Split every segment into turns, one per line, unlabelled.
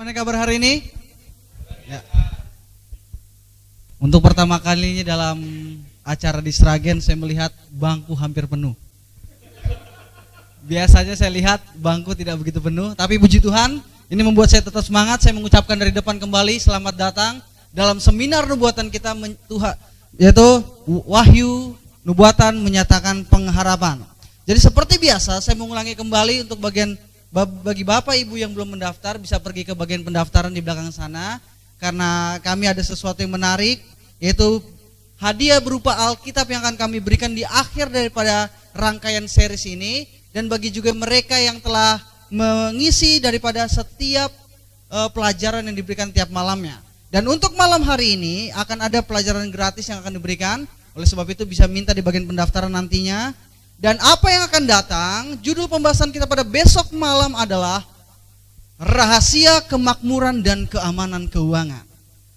Gimana kabar hari ini? Ya. Untuk pertama kalinya dalam acara di Sragen saya melihat bangku hampir penuh. Biasanya saya lihat bangku tidak begitu penuh, tapi puji Tuhan, ini membuat saya tetap semangat. Saya mengucapkan dari depan kembali selamat datang dalam seminar nubuatan kita yaitu Wahyu Nubuatan Menyatakan Pengharapan. Jadi seperti biasa saya mengulangi kembali untuk bagi Bapak Ibu yang belum mendaftar bisa pergi ke bagian pendaftaran di belakang sana, karena kami ada sesuatu yang menarik, yaitu hadiah berupa Alkitab yang akan kami berikan di akhir daripada rangkaian series ini. Dan bagi juga mereka yang telah mengisi daripada setiap pelajaran yang diberikan tiap malamnya. Dan untuk malam hari ini akan ada pelajaran gratis yang akan diberikan. Oleh sebab itu bisa minta di bagian pendaftaran nantinya. Dan apa yang akan datang, judul pembahasan kita pada besok malam adalah Rahasia Kemakmuran dan Keamanan Keuangan.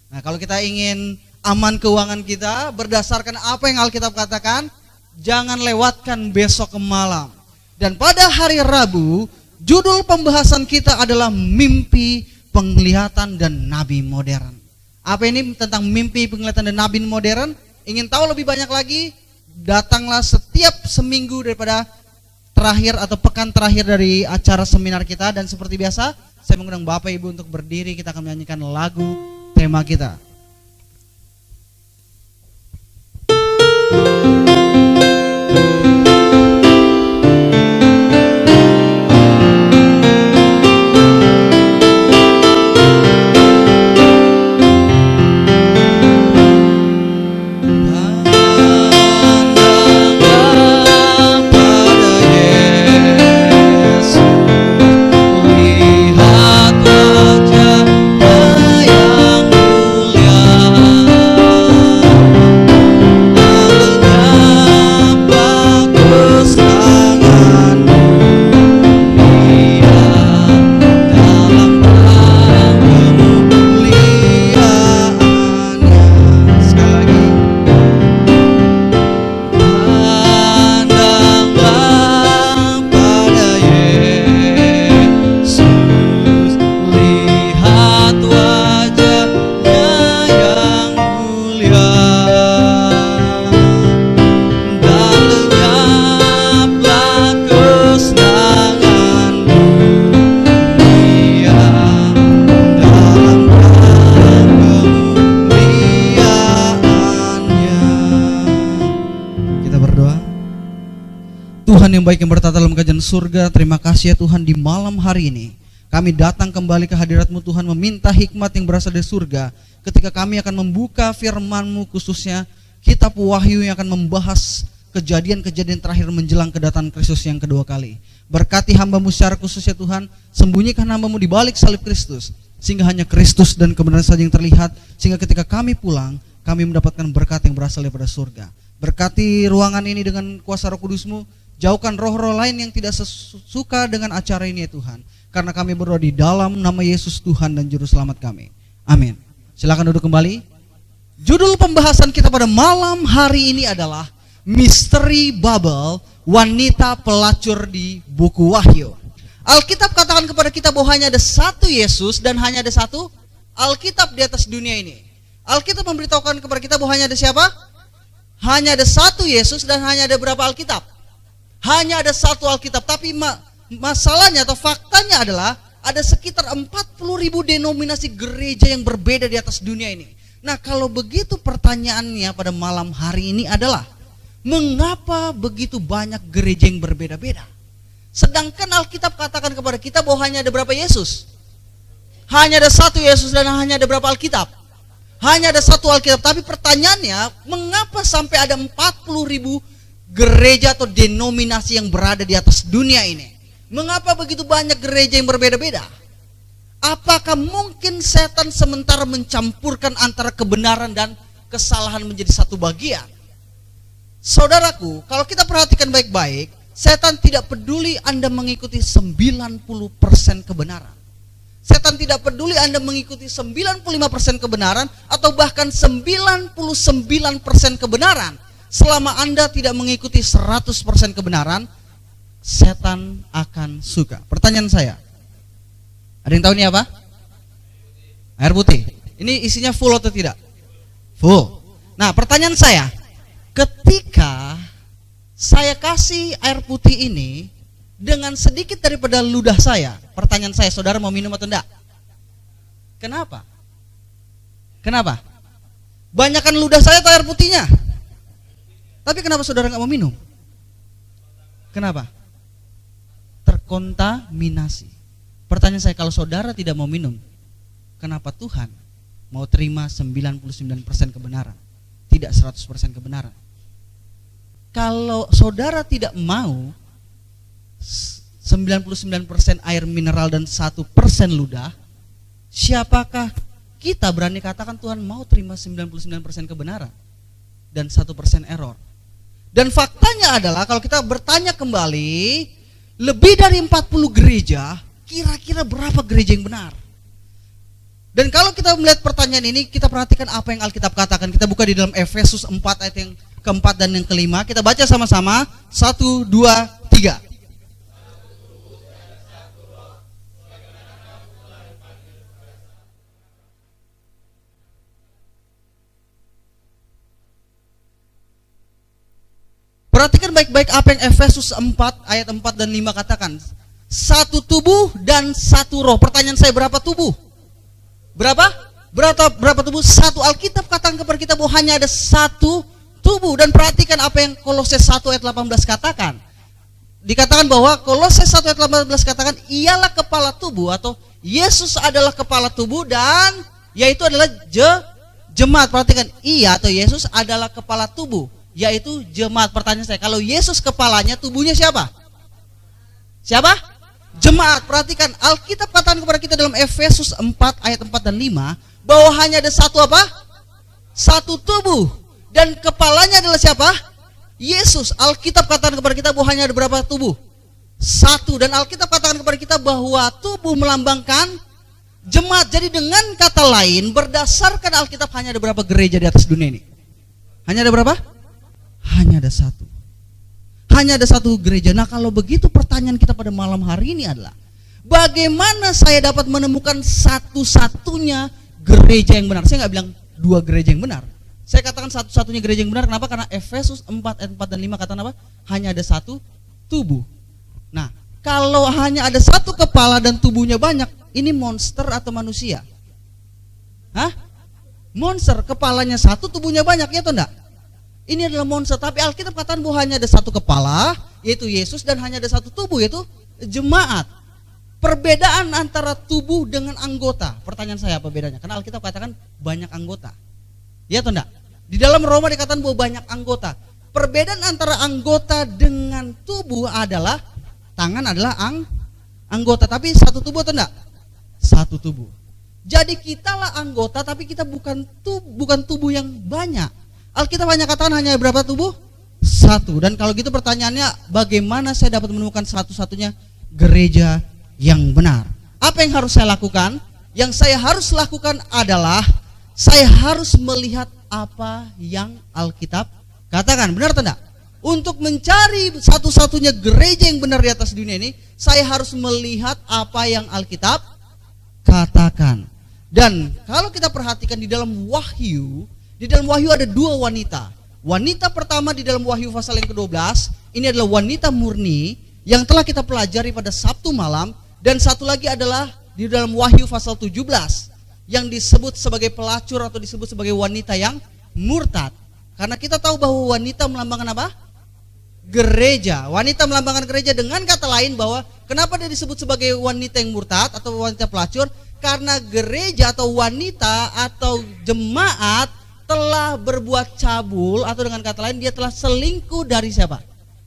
Nah, kalau kita ingin aman keuangan kita berdasarkan apa yang Alkitab katakan, jangan lewatkan besok malam. Dan pada hari Rabu, judul pembahasan kita adalah Mimpi, Penglihatan, dan Nabi Modern. Apa ini tentang mimpi, penglihatan, dan nabi modern? Ingin tahu lebih banyak lagi? Datanglah setiap seminggu daripada terakhir atau pekan terakhir dari acara seminar kita. Dan seperti biasa, saya mengundang Bapak Ibu untuk berdiri. Kita akan menyanyikan lagu tema kita. Yang baik yang bertata dalam kerajaan surga, terima kasih ya Tuhan, di malam hari ini kami datang kembali ke hadirat-Mu Tuhan, meminta hikmat yang berasal dari surga ketika kami akan membuka firman-Mu, khususnya kitab Wahyu yang akan membahas kejadian-kejadian terakhir menjelang kedatangan Kristus yang kedua kali. Berkati hamba-Mu secara khusus ya Tuhan, sembunyikan hamba-Mu di balik salib Kristus sehingga hanya Kristus dan kebenaran saja yang terlihat, sehingga ketika kami pulang kami mendapatkan berkat yang berasal daripada surga. Berkati ruangan ini dengan kuasa Roh Kudus-Mu. Jauhkan roh-roh lain yang tidak suka dengan acara ini ya Tuhan. Karena kami berdoa di dalam nama Yesus Tuhan dan Juru Selamat kami. Amin. Silakan duduk kembali. Judul pembahasan kita pada malam hari ini adalah Misteri Babel, Wanita Pelacur di Buku Wahyu. Alkitab katakan kepada kita bahwa hanya ada satu Yesus dan hanya ada satu Alkitab di atas dunia ini. Alkitab memberitahukan kepada kita bahwa hanya ada siapa? Hanya ada satu Yesus dan hanya ada berapa Alkitab? Hanya ada satu Alkitab, tapi masalahnya atau faktanya adalah ada sekitar 40.000 denominasi gereja yang berbeda di atas dunia ini. Nah, kalau begitu pertanyaannya pada malam hari ini adalah, mengapa begitu banyak gereja yang berbeda-beda? Sedangkan Alkitab katakan kepada kita bahwa hanya ada berapa Yesus? Hanya ada satu Yesus dan hanya ada berapa Alkitab? Hanya ada satu Alkitab, tapi pertanyaannya, mengapa sampai ada 40.000 gereja atau denominasi yang berada di atas dunia ini? Mengapa begitu banyak gereja yang berbeda-beda? Apakah mungkin setan sementara mencampurkan antara kebenaran dan kesalahan menjadi satu bagian? Saudaraku, kalau kita perhatikan baik-baik, setan tidak peduli Anda mengikuti 90% kebenaran. Setan tidak peduli Anda mengikuti 95% kebenaran atau bahkan 99% kebenaran. Selama Anda tidak mengikuti 100% kebenaran, setan akan suka. Pertanyaan saya, ada yang tahu ini apa? Air putih. Ini isinya full atau tidak? Full. Nah, pertanyaan saya, ketika saya kasih air putih ini dengan sedikit daripada ludah saya, pertanyaan saya, saudara mau minum atau enggak? Kenapa? Kenapa? Banyakan ludah saya atau air putihnya? Tapi kenapa saudara nggak mau minum? Kenapa? Terkontaminasi. Pertanyaan saya, kalau saudara tidak mau minum, kenapa Tuhan mau terima 99% kebenaran, tidak 100% kebenaran? Kalau saudara tidak mau 99% air mineral dan 1% ludah, siapakah kita berani katakan Tuhan mau terima 99% kebenaran dan 1% error? Dan faktanya adalah kalau kita bertanya kembali, lebih dari 40 gereja, kira-kira berapa gereja yang benar? Dan kalau kita melihat pertanyaan ini, kita perhatikan apa yang Alkitab katakan. Kita buka di dalam Efesus 4 ayat yang keempat dan yang kelima. Kita baca sama-sama. 1, 2, 3. Perhatikan baik-baik apa yang Efesus 4 ayat 4 dan 5 katakan. Satu tubuh dan satu roh. Pertanyaan saya, berapa tubuh? Berapa? Berapa tubuh? Satu. Alkitab katakan kepada kita bahwa hanya ada satu tubuh. Dan perhatikan apa yang Kolose 1 ayat 18 katakan. Dikatakan bahwa Kolose 1 ayat 18 katakan, ialah kepala tubuh, atau Yesus adalah kepala tubuh, dan yaitu adalah jemaat. Perhatikan, ia atau Yesus adalah kepala tubuh, yaitu jemaat. Pertanyaan saya, kalau Yesus kepalanya, tubuhnya siapa? Siapa? Jemaat. Perhatikan, Alkitab katakan kepada kita dalam Efesus 4 ayat 4 dan 5 bahwa hanya ada satu apa? Satu tubuh, dan kepalanya adalah siapa? Yesus. Alkitab katakan kepada kita bahwa hanya ada berapa tubuh? Satu. Dan Alkitab katakan kepada kita bahwa tubuh melambangkan jemaat. Jadi dengan kata lain, berdasarkan Alkitab, hanya ada berapa gereja di atas dunia ini? Hanya ada berapa? Hanya ada satu. Hanya ada satu gereja. Nah, kalau begitu pertanyaan kita pada malam hari ini adalah, bagaimana saya dapat menemukan satu-satunya gereja yang benar? Saya nggak bilang dua gereja yang benar. Saya katakan satu-satunya gereja yang benar. Kenapa? Karena Efesus 4 ayat 4 dan 5 katakan apa? Hanya ada satu tubuh. Nah, kalau hanya ada satu kepala dan tubuhnya banyak, ini monster atau manusia? Hah? Monster. Kepalanya satu, tubuhnya banyak, ya atau enggak? Ini adalah monster. Tapi Alkitab katakan bahwa hanya ada satu kepala, yaitu Yesus, dan hanya ada satu tubuh, yaitu jemaat. Perbedaan antara tubuh dengan anggota. Pertanyaan saya, apa bedanya? Karena Alkitab katakan banyak anggota, ya atau enggak? Di dalam Roma dikatakan bahwa banyak anggota. Perbedaan antara anggota dengan tubuh adalah tangan adalah anggota, tapi satu tubuh atau enggak? Satu tubuh. Jadi kitalah anggota, tapi kita bukan tubuh yang banyak. Alkitab hanya katakan hanya berapa tubuh? Satu. Dan kalau gitu pertanyaannya, bagaimana saya dapat menemukan satu-satunya gereja yang benar? Apa yang harus saya lakukan? Yang saya harus lakukan adalah saya harus melihat apa yang Alkitab katakan. Benar atau tidak? Untuk mencari satu-satunya gereja yang benar di atas dunia ini, saya harus melihat apa yang Alkitab katakan. Dan kalau kita perhatikan di dalam Wahyu, ada dua wanita. Wanita pertama di dalam Wahyu pasal yang ke-12, ini adalah wanita murni yang telah kita pelajari pada Sabtu malam. Dan satu lagi adalah di dalam Wahyu pasal 17 yang disebut sebagai pelacur atau disebut sebagai wanita yang murtad. Karena kita tahu bahwa wanita melambangkan apa? Gereja. Wanita melambangkan gereja. Dengan kata lain, bahwa kenapa dia disebut sebagai wanita yang murtad atau wanita pelacur? Karena gereja atau wanita atau jemaat telah berbuat cabul, atau dengan kata lain dia telah selingkuh dari siapa?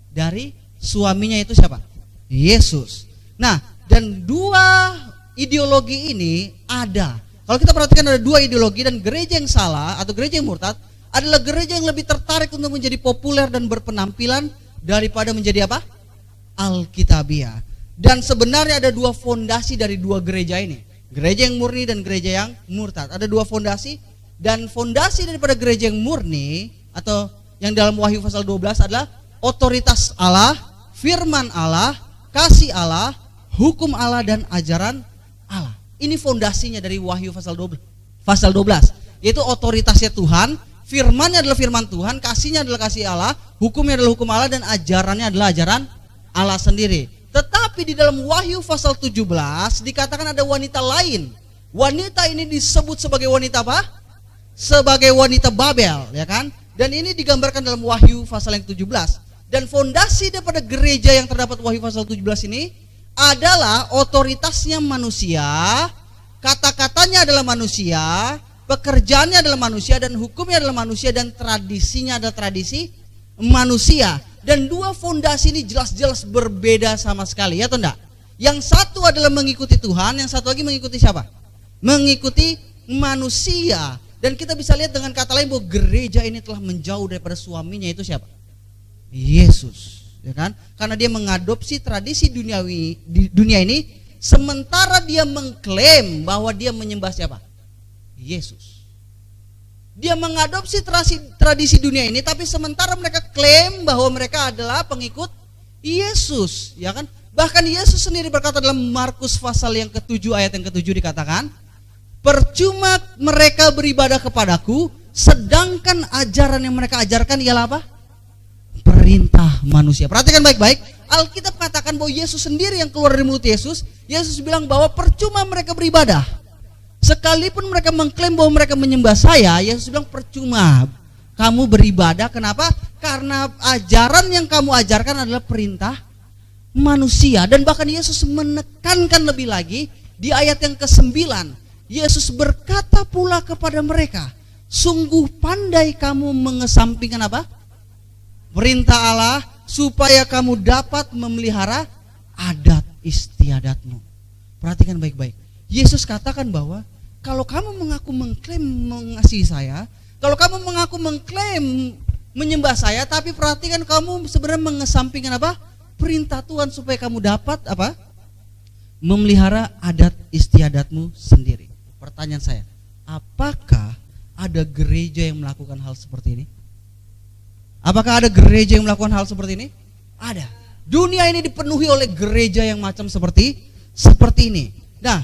Dari suaminya, itu siapa? Yesus. Nah, dan dua ideologi ini ada. Kalau kita perhatikan ada dua ideologi, dan gereja yang salah atau gereja yang murtad adalah gereja yang lebih tertarik untuk menjadi populer dan berpenampilan daripada menjadi apa? Alkitabiah. Dan sebenarnya ada dua fondasi dari dua gereja ini. Gereja yang murni dan gereja yang murtad. Ada dua fondasi. Dan fondasi daripada gereja yang murni atau yang dalam Wahyu pasal 12 adalah otoritas Allah, firman Allah, kasih Allah, hukum Allah, dan ajaran Allah. Ini fondasinya dari Wahyu pasal 12, yaitu otoritasnya Tuhan, firmannya adalah firman Tuhan, kasihnya adalah kasih Allah, hukumnya adalah hukum Allah, dan ajarannya adalah ajaran Allah sendiri. Tetapi di dalam Wahyu pasal 17 dikatakan ada wanita lain. Wanita ini disebut sebagai wanita apa? Sebagai wanita Babel, ya kan? Dan ini digambarkan dalam Wahyu pasal yang 17. Dan fondasi daripada gereja yang terdapat Wahyu pasal 17 ini adalah otoritasnya manusia, kata-katanya adalah manusia, pekerjaannya adalah manusia, dan hukumnya adalah manusia, dan tradisinya adalah tradisi manusia. Dan dua fondasi ini jelas-jelas berbeda sama sekali, ya atau enggak? Yang satu adalah mengikuti Tuhan, yang satu lagi mengikuti siapa? Mengikuti manusia. Dan kita bisa lihat dengan kata lain bahwa gereja ini telah menjauh daripada suaminya, itu siapa? Yesus. Ya kan? Karena dia mengadopsi tradisi duniawi di dunia ini, sementara dia mengklaim bahwa dia menyembah siapa? Yesus. Dia mengadopsi tradisi dunia ini, tapi sementara mereka klaim bahwa mereka adalah pengikut Yesus, ya kan? Bahkan Yesus sendiri berkata dalam Markus pasal yang ke-7 ayat yang ke-7 dikatakan, percuma mereka beribadah kepadaku, sedangkan ajaran yang mereka ajarkan ialah apa? Perintah manusia. Perhatikan baik-baik, Alkitab katakan bahwa Yesus sendiri yang keluar dari mulut Yesus. Yesus bilang bahwa percuma mereka beribadah, sekalipun mereka mengklaim bahwa mereka menyembah saya. Yesus bilang percuma kamu beribadah. Kenapa? Karena ajaran yang kamu ajarkan adalah perintah manusia. Dan bahkan Yesus menekankan lebih lagi di ayat yang ke-9. Yesus berkata pula kepada mereka, sungguh pandai kamu mengesampingkan apa? Perintah Allah, supaya kamu dapat memelihara adat istiadatmu. Perhatikan baik-baik. Yesus katakan bahwa kalau kamu mengaku mengklaim mengasihi saya, kalau kamu mengaku mengklaim menyembah saya, tapi perhatikan kamu sebenarnya mengesampingkan apa? Perintah Tuhan, supaya kamu dapat apa? Memelihara adat istiadatmu sendiri. Pertanyaan saya, apakah ada gereja yang melakukan hal seperti ini? Apakah ada gereja yang melakukan hal seperti ini? Ada. Dunia ini dipenuhi oleh gereja yang macam seperti ini. Nah,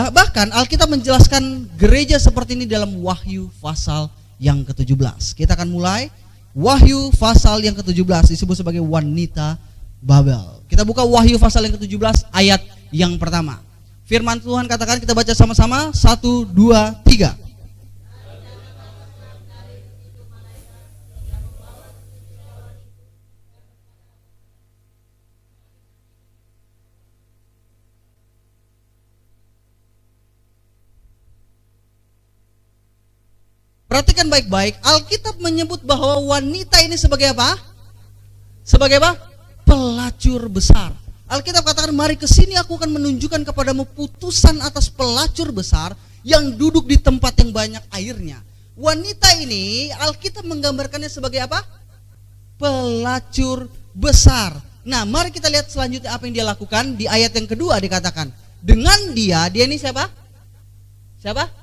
bahkan Alkitab menjelaskan gereja seperti ini dalam Wahyu pasal yang ke-17. Kita akan mulai Wahyu pasal yang ke-17, disebut sebagai wanita Babel. Kita buka Wahyu pasal yang ke-17 ayat yang pertama. Firman Tuhan katakan, kita baca sama-sama, 1, 2, 3. Perhatikan baik-baik, Alkitab menyebut bahwa wanita ini sebagai apa? Sebagai apa? Pelacur besar. Alkitab katakan, mari ke sini aku akan menunjukkan kepadamu putusan atas pelacur besar yang duduk di tempat yang banyak airnya. Wanita ini Alkitab menggambarkannya sebagai apa? Pelacur besar. Nah, mari kita lihat selanjutnya apa yang dia lakukan. Di ayat yang kedua dikatakan, dengan dia ini siapa? Siapa?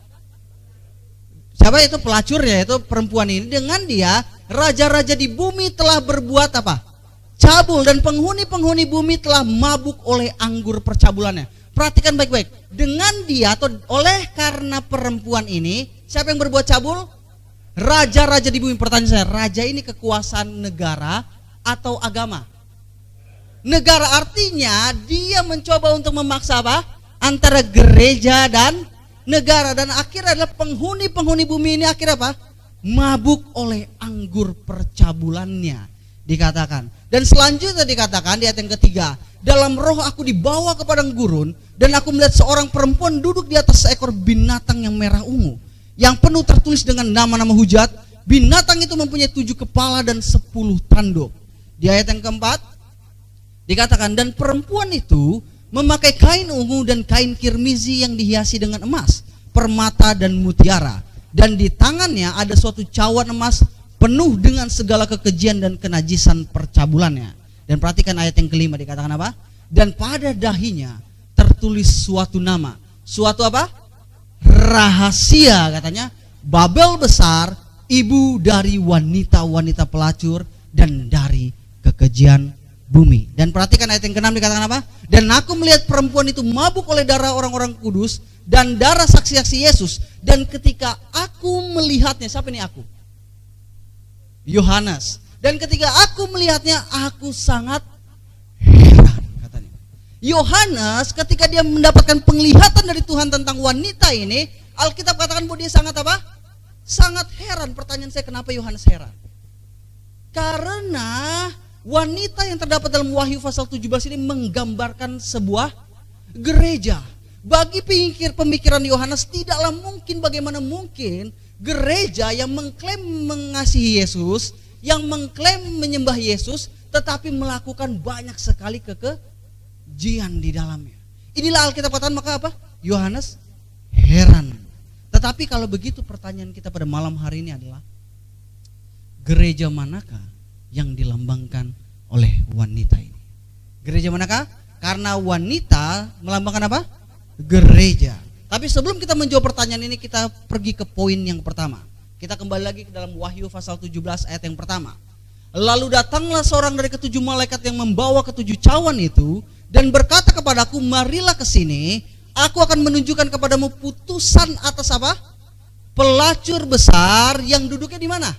Siapa itu pelacurnya? Itu perempuan ini. Dengan dia raja-raja di bumi telah berbuat apa? Cabul, dan penghuni-penghuni bumi telah mabuk oleh anggur percabulannya. Perhatikan baik-baik. Dengan dia atau oleh karena perempuan ini, siapa yang berbuat cabul? Raja-raja di bumi. Pertanyaan saya, raja ini kekuasaan negara atau agama? Negara, artinya dia mencoba untuk memaksa apa? Antara gereja dan negara, dan akhirnya adalah penghuni-penghuni bumi ini akhirnya apa? Mabuk oleh anggur percabulannya, dikatakan. Dan selanjutnya dikatakan di ayat yang ketiga, dalam roh aku dibawa ke padang gurun, dan aku melihat seorang perempuan duduk di atas seekor binatang yang merah ungu, yang penuh tertulis dengan nama-nama hujat. Binatang itu mempunyai 7 kepala dan 10 tanduk. Di ayat yang keempat dikatakan, dan perempuan itu memakai kain ungu dan kain kirmizi yang dihiasi dengan emas, permata dan mutiara, dan di tangannya ada suatu cawan emas penuh dengan segala kekejian dan kenajisan percabulannya. Dan perhatikan ayat yang kelima dikatakan apa? Dan pada dahinya tertulis suatu nama, suatu apa? Rahasia, katanya, Babel besar, ibu dari wanita-wanita pelacur dan dari kekejian bumi. Dan perhatikan ayat yang ke-6 dikatakan apa? Dan aku melihat perempuan itu mabuk oleh darah orang-orang kudus dan darah saksi-saksi Yesus. Dan ketika aku melihatnya, siapa ini aku? Yohanes. Dan ketika aku melihatnya, aku sangat heran, katanya. Yohanes ketika dia mendapatkan penglihatan dari Tuhan tentang wanita ini, Alkitab katakan bahwa dia sangat apa? Sangat heran. Pertanyaan saya, kenapa Yohanes heran? Karena wanita yang terdapat dalam Wahyu pasal 17 ini menggambarkan sebuah gereja. Bagi pemikiran Yohanes, tidaklah mungkin, bagaimana mungkin gereja yang mengklaim mengasihi Yesus, yang mengklaim menyembah Yesus, tetapi melakukan banyak sekali kekejian di dalamnya. Inilah Alkitab katakan, maka apa? Yohanes heran. Tetapi kalau begitu, pertanyaan kita pada malam hari ini adalah, gereja manakah yang dilambangkan oleh wanita ini? Gereja manakah? Karena wanita melambangkan apa? Gereja. Tapi sebelum kita menjawab pertanyaan ini, kita pergi ke poin yang pertama. Kita kembali lagi ke dalam Wahyu pasal 17 ayat yang pertama. Lalu datanglah seorang dari ketujuh malaikat yang membawa ketujuh cawan itu dan berkata kepadaku, marilah ke sini, aku akan menunjukkan kepadamu putusan atas apa? Pelacur besar yang duduknya di mana?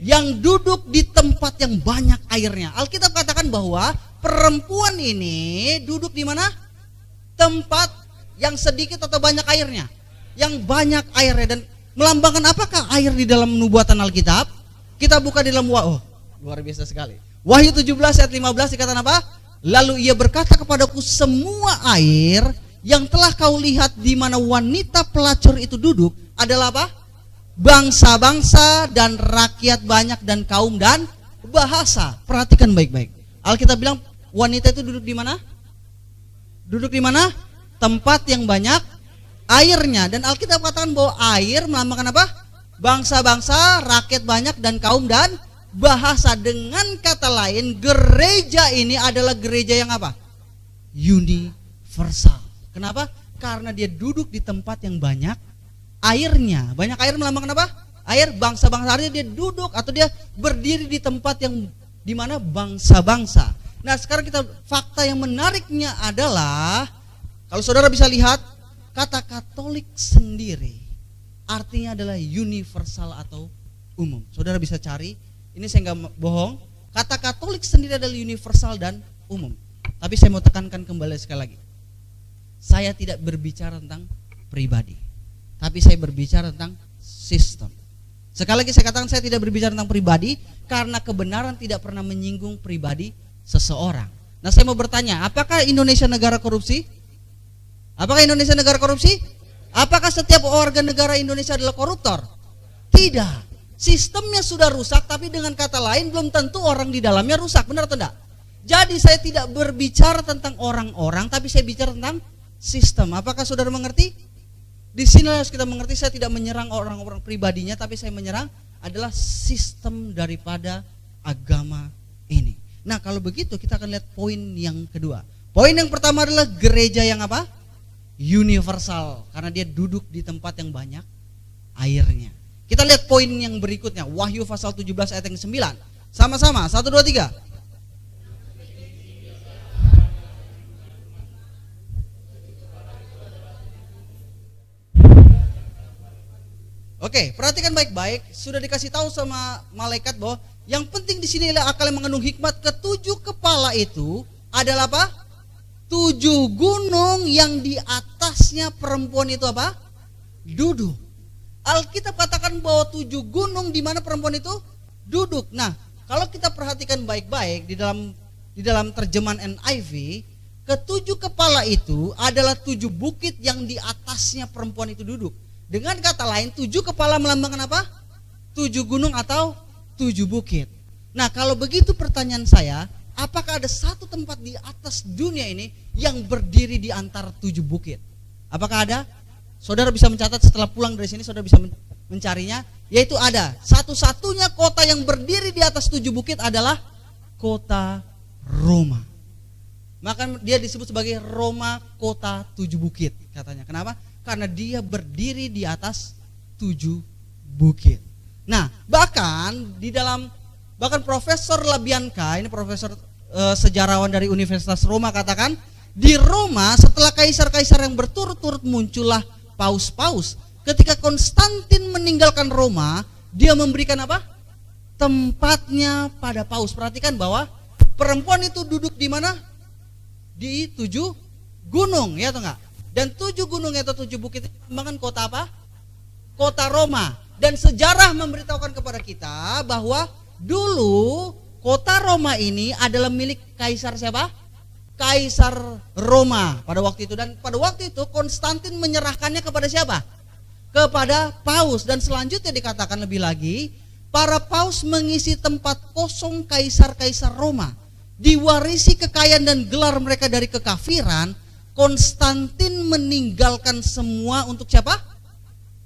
Yang duduk di tempat yang banyak airnya. Alkitab katakan bahwa perempuan ini duduk di mana? Tempat yang sedikit atau banyak airnya? Yang banyak airnya. Dan melambangkan apakah air di dalam nubuatan Alkitab? Kita buka di dalam luar biasa sekali. Wahyu 17 ayat 15 dikatakan apa? Lalu ia berkata kepadaku, semua air yang telah kau lihat di mana wanita pelacur itu duduk adalah apa? Bangsa-bangsa dan rakyat banyak dan kaum dan bahasa. Perhatikan baik-baik. Alkitab bilang wanita itu duduk di mana? Duduk di mana? Tempat yang banyak airnya. Dan Alkitab katakan bahwa air melambangkan apa? Bangsa-bangsa, rakyat banyak dan kaum dan bahasa. Dengan kata lain, gereja ini adalah gereja yang apa? Universal. Kenapa? Karena dia duduk di tempat yang banyak airnya. Banyak air melambangkan apa? Air, bangsa-bangsa. Artinya dia duduk atau dia berdiri di tempat yang dimana bangsa-bangsa. Nah, sekarang kita, fakta yang menariknya adalah, kalau saudara bisa lihat, kata Katolik sendiri artinya adalah universal atau umum. Saudara bisa cari, ini saya nggak bohong, kata Katolik sendiri adalah universal dan umum. Tapi saya mau tekankan kembali sekali lagi, saya tidak berbicara tentang pribadi, tapi saya berbicara tentang sistem. Sekali lagi saya katakan, saya tidak berbicara tentang pribadi, karena kebenaran tidak pernah menyinggung pribadi seseorang. Nah, saya mau bertanya, apakah Indonesia negara korupsi? Apakah Indonesia negara korupsi? Apakah setiap warga negara Indonesia adalah koruptor? Tidak. Sistemnya sudah rusak, tapi dengan kata lain belum tentu orang di dalamnya rusak. Benar atau tidak? Jadi saya tidak berbicara tentang orang-orang, tapi saya bicara tentang sistem. Apakah saudara mengerti? Di sini harus kita mengerti, saya tidak menyerang orang-orang pribadinya, tapi saya menyerang adalah sistem daripada agama ini. Nah, kalau begitu kita akan lihat poin yang kedua. Poin yang pertama adalah gereja yang apa? Universal, karena dia duduk di tempat yang banyak airnya. Kita lihat poin yang berikutnya, Wahyu pasal 17 ayat yang 9. Sama-sama, 1, 2, 3. Oke, perhatikan baik-baik. Sudah dikasih tahu sama malaikat bahwa yang penting di sini adalah akal yang mengandung hikmat. Ketujuh kepala itu adalah apa? 7 gunung yang di atasnya perempuan itu apa? Duduk. Alkitab katakan bahwa 7 gunung di mana perempuan itu duduk. Nah, kalau kita perhatikan baik-baik di dalam terjemahan NIV, ketujuh kepala itu adalah 7 bukit yang di atasnya perempuan itu duduk. Dengan kata lain, 7 kepala melambangkan apa? 7 gunung atau 7 bukit. Nah, kalau begitu pertanyaan saya, apakah ada satu tempat di atas dunia ini yang berdiri di antara 7 bukit? Apakah ada? Saudara bisa mencatat setelah pulang dari sini, saudara bisa mencarinya. Yaitu ada, satu-satunya kota yang berdiri di atas 7 bukit adalah kota Roma. Maka dia disebut sebagai Roma kota 7 bukit katanya. Kenapa? Karena dia berdiri di atas 7 bukit. Nah, bahkan Profesor Labianka, ini profesor sejarawan dari Universitas Roma katakan, di Roma setelah kaisar-kaisar yang berturut-turut muncullah paus-paus. Ketika Konstantin meninggalkan Roma, dia memberikan apa? Tempatnya pada paus. Perhatikan bahwa perempuan itu duduk di mana? Di 7 gunung, ya atau enggak? Dan 7 gunung atau 7 bukit itu melambangkan kota apa? Kota Roma. Dan sejarah memberitahukan kepada kita bahwa dulu kota Roma ini adalah milik kaisar siapa? Kaisar Roma pada waktu itu. Dan pada waktu itu Konstantin menyerahkannya kepada siapa? Kepada paus. Dan selanjutnya dikatakan lebih lagi, para paus mengisi tempat kosong kaisar-kaisar Roma. Diwarisi kekayaan dan gelar mereka dari kekafiran, Konstantin meninggalkan semua untuk siapa?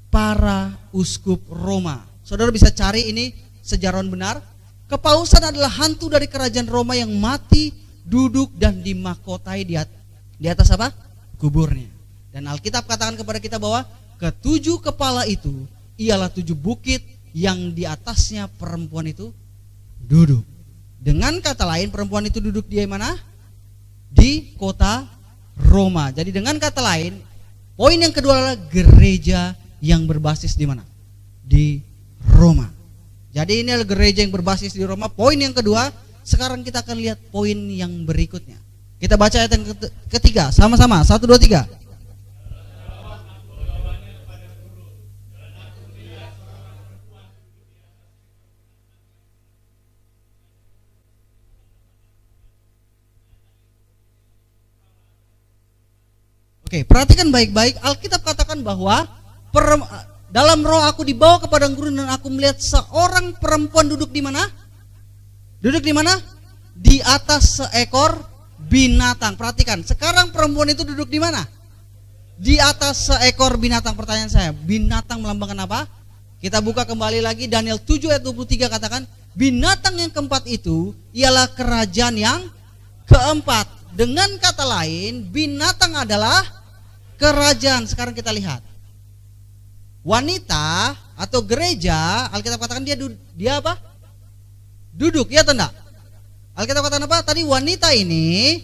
Para uskup Roma. Saudara bisa cari ini sejarawan benar. Kepausan adalah hantu dari kerajaan Roma yang mati, duduk dan dimahkotai di atas apa? Kuburnya. Dan Alkitab katakan kepada kita bahwa ketujuh kepala itu ialah 7 bukit yang di atasnya perempuan itu duduk. Dengan kata lain, perempuan itu duduk di mana? Di kota Roma. Jadi dengan kata lain, poin yang kedua adalah gereja yang berbasis di mana? Di Roma. Jadi ini adalah gereja yang berbasis di Roma. Poin yang kedua. Sekarang kita akan lihat poin yang berikutnya. Kita baca ayat yang ketiga sama-sama. 1, 2, 3. Oke, perhatikan baik-baik. Alkitab katakan bahwa dalam roh aku dibawa ke padang gurun dan aku melihat seorang perempuan duduk di mana? Duduk di mana? Di atas seekor binatang. Perhatikan, sekarang perempuan itu duduk di mana? Di atas seekor binatang. Pertanyaan saya, binatang melambangkan apa? Kita buka kembali lagi Daniel 7 ayat 23 katakan, binatang yang keempat itu ialah kerajaan yang keempat. Dengan kata lain, binatang adalah kerajaan. Sekarang kita lihat. Wanita atau gereja, Alkitab katakan dia apa? Duduk, ya atau enggak? Alkitab katakan apa? Tadi wanita ini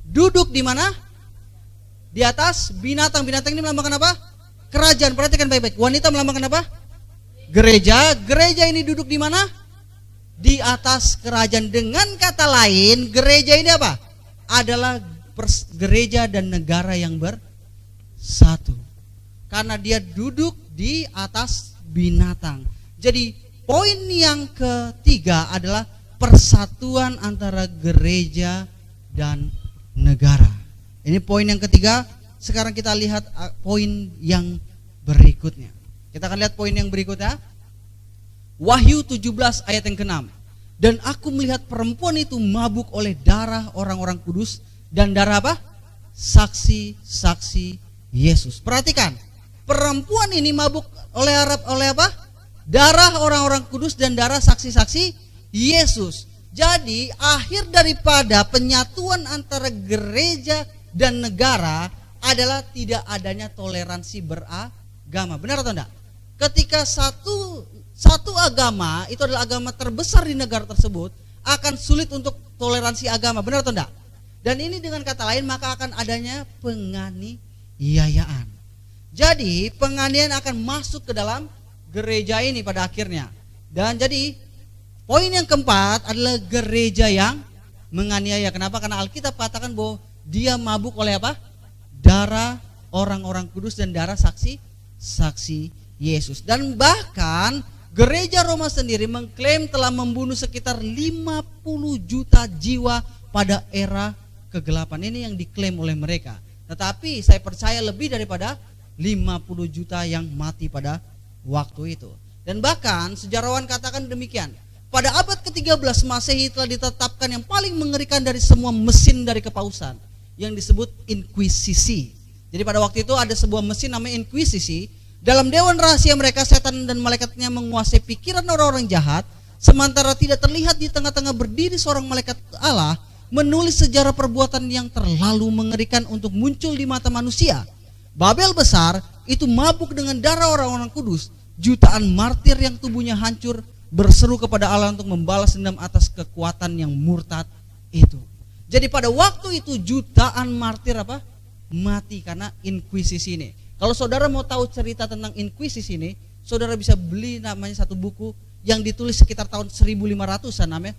duduk di mana? Di atas binatang. Binatang ini melambangkan apa? Kerajaan. Perhatikan baik-baik. Wanita melambangkan apa? Gereja. Gereja ini duduk di mana? Di atas kerajaan. Dengan kata lain, gereja ini apa? Adalah gereja dan negara yang bersatu. Karena dia duduk di atas binatang. Jadi poin yang ketiga adalah persatuan antara gereja dan negara. Ini poin yang ketiga. Sekarang kita lihat poin yang berikutnya. Kita akan lihat poin yang berikutnya. Wahyu 17 ayat yang ke-6. Dan aku melihat perempuan itu mabuk oleh darah orang-orang kudus dan darah apa? Saksi-saksi Yesus. Perhatikan, perempuan ini mabuk oleh apa? Darah orang-orang kudus dan darah saksi-saksi Yesus. Jadi akhir daripada penyatuan antara gereja dan negara adalah tidak adanya toleransi beragama. Benar atau enggak? Ketika satu agama itu adalah agama terbesar di negara tersebut, akan sulit untuk toleransi agama. Benar atau enggak? Dan ini dengan kata lain maka akan adanya penganiayaan. Jadi penganiayaan akan masuk ke dalam gereja ini pada akhirnya. Dan jadi poin yang keempat adalah gereja yang menganiaya. Kenapa? Karena Alkitab katakan bahwa dia mabuk oleh apa? Darah orang-orang kudus dan darah saksi Yesus. Dan bahkan gereja Roma sendiri mengklaim telah membunuh sekitar 50 juta jiwa pada era kegelapan. Ini yang diklaim oleh mereka. Tetapi saya percaya lebih daripada 50 juta yang mati pada waktu itu. Dan bahkan sejarawan katakan demikian. Pada abad ke-13 Masehi telah ditetapkan yang paling mengerikan dari semua mesin dari kepausan, yang disebut inkuisisi. Jadi pada waktu itu ada sebuah mesin namanya inkuisisi. Dalam dewan rahasia mereka, setan dan malaikatnya menguasai pikiran orang-orang jahat, sementara tidak terlihat di tengah-tengah berdiri seorang malaikat Allah menulis sejarah perbuatan yang terlalu mengerikan untuk muncul di mata manusia. Babel besar itu mabuk dengan darah orang-orang kudus. Jutaan martir yang tubuhnya hancur berseru kepada Allah untuk membalas dendam atas kekuatan yang murtad itu. Jadi pada waktu itu jutaan martir apa? Mati karena inkuisisi ini. Kalau saudara mau tahu cerita tentang inkuisisi ini, saudara bisa beli namanya satu buku yang ditulis sekitar tahun 1500-an, namanya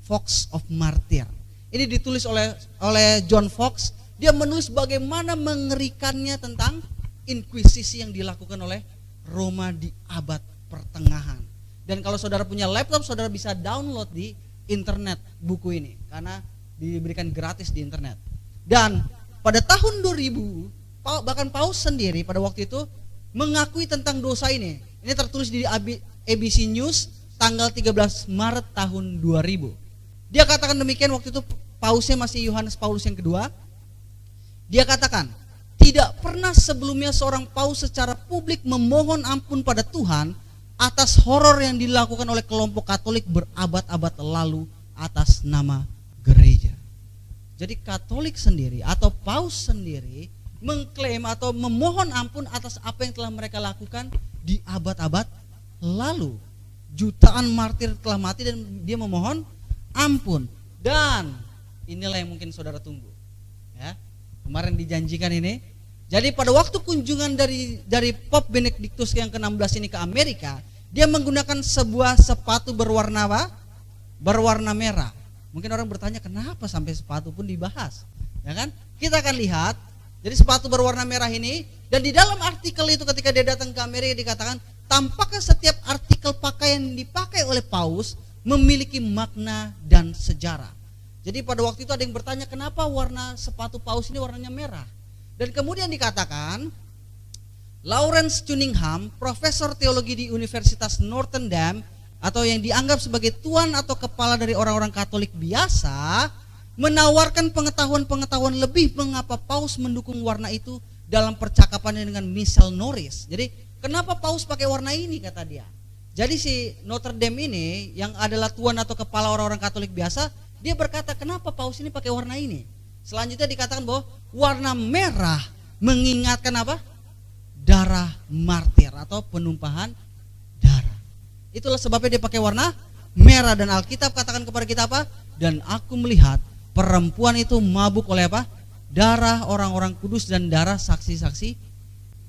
Fox of Martyr. Ini ditulis oleh John Fox. Dia menulis bagaimana mengerikannya tentang inkuisisi yang dilakukan oleh Roma di abad pertengahan. Dan kalau saudara punya laptop, saudara bisa download di internet buku ini karena diberikan gratis di internet. Dan pada tahun 2000, bahkan Paus sendiri pada waktu itu mengakui tentang dosa ini. Ini tertulis di ABC News tanggal 13 Maret tahun 2000. Dia katakan demikian, waktu itu Pausnya masih Yohanes Paulus yang kedua. Dia katakan, tidak pernah sebelumnya seorang paus secara publik memohon ampun pada Tuhan atas horor yang dilakukan oleh kelompok Katolik berabad-abad lalu atas nama gereja. Jadi Katolik sendiri atau paus sendiri mengklaim atau memohon ampun atas apa yang telah mereka lakukan di abad-abad lalu. Jutaan martir telah mati dan dia memohon ampun. Dan inilah yang mungkin saudara tunggu. Ya, kemarin dijanjikan ini. Jadi pada waktu kunjungan dari Pope Benedictus yang ke-16 ini ke Amerika, dia menggunakan sebuah sepatu berwarna apa? Berwarna merah. Mungkin orang bertanya kenapa sampai sepatu pun dibahas, ya kan? Kita akan lihat. Jadi sepatu berwarna merah ini, dan di dalam artikel itu ketika dia datang ke Amerika dikatakan tampaknya setiap artikel pakaian yang dipakai oleh paus memiliki makna dan sejarah. Jadi pada waktu itu ada yang bertanya kenapa warna sepatu paus ini warnanya merah. Dan kemudian dikatakan Lawrence Cunningham, profesor teologi di Universitas Notre Dame atau yang dianggap sebagai tuan atau kepala dari orang-orang Katolik biasa, menawarkan pengetahuan-pengetahuan lebih mengapa paus mendukung warna itu dalam percakapannya dengan Michelle Norris. Jadi kenapa paus pakai warna ini, kata dia. Jadi si Notre Dame ini yang adalah tuan atau kepala orang-orang Katolik biasa, dia berkata kenapa paus ini pakai warna ini. Selanjutnya dikatakan bahwa warna merah mengingatkan apa? Darah martir atau penumpahan darah. Itulah sebabnya dia pakai warna merah, dan Alkitab katakan kepada kita apa? Dan aku melihat perempuan itu mabuk oleh apa? Darah orang-orang kudus dan darah saksi-saksi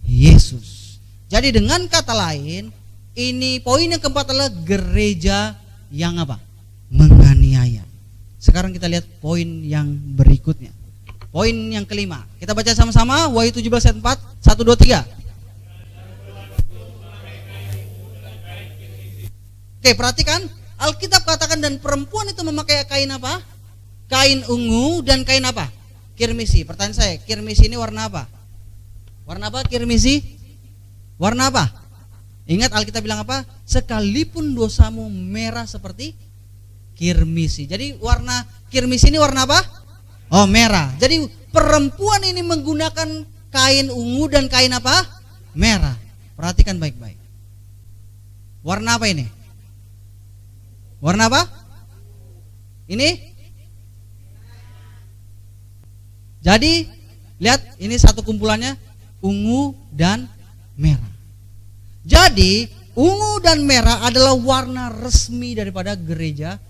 Yesus. Jadi dengan kata lain, ini poin yang keempat adalah gereja yang apa? Menganiaya. Sekarang kita lihat poin yang berikutnya. Poin yang kelima. Kita baca sama-sama Wahyu 17 ayat 4, 1 2 3. Oke, perhatikan, Alkitab katakan dan perempuan itu memakai kain apa? Kain ungu dan kain apa? Kirmisi. Pertanyaan saya, kirmisi ini warna apa? Warna apa kirmisi? Warna apa? Ingat Alkitab bilang apa? Sekalipun dosamu merah seperti kirmisi. Jadi warna kirmisi ini warna apa? Oh, merah. Jadi perempuan ini menggunakan kain ungu dan kain apa? Merah. Perhatikan baik-baik. Warna apa ini? Warna apa? Ini? Jadi lihat ini satu kumpulannya ungu dan merah. Jadi ungu dan merah adalah warna resmi daripada gereja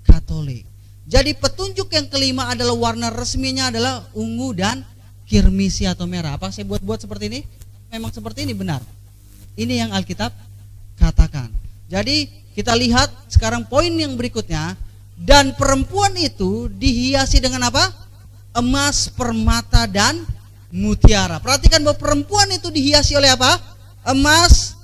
Katolik. Jadi petunjuk yang kelima adalah warna resminya adalah ungu dan kirmisi atau merah. Apa saya buat-buat seperti ini? Memang seperti ini, benar. Ini yang Alkitab katakan. Jadi kita lihat sekarang poin yang berikutnya. Dan perempuan itu dihiasi dengan apa? Emas, permata, dan mutiara. Perhatikan bahwa perempuan itu dihiasi oleh apa? Emas,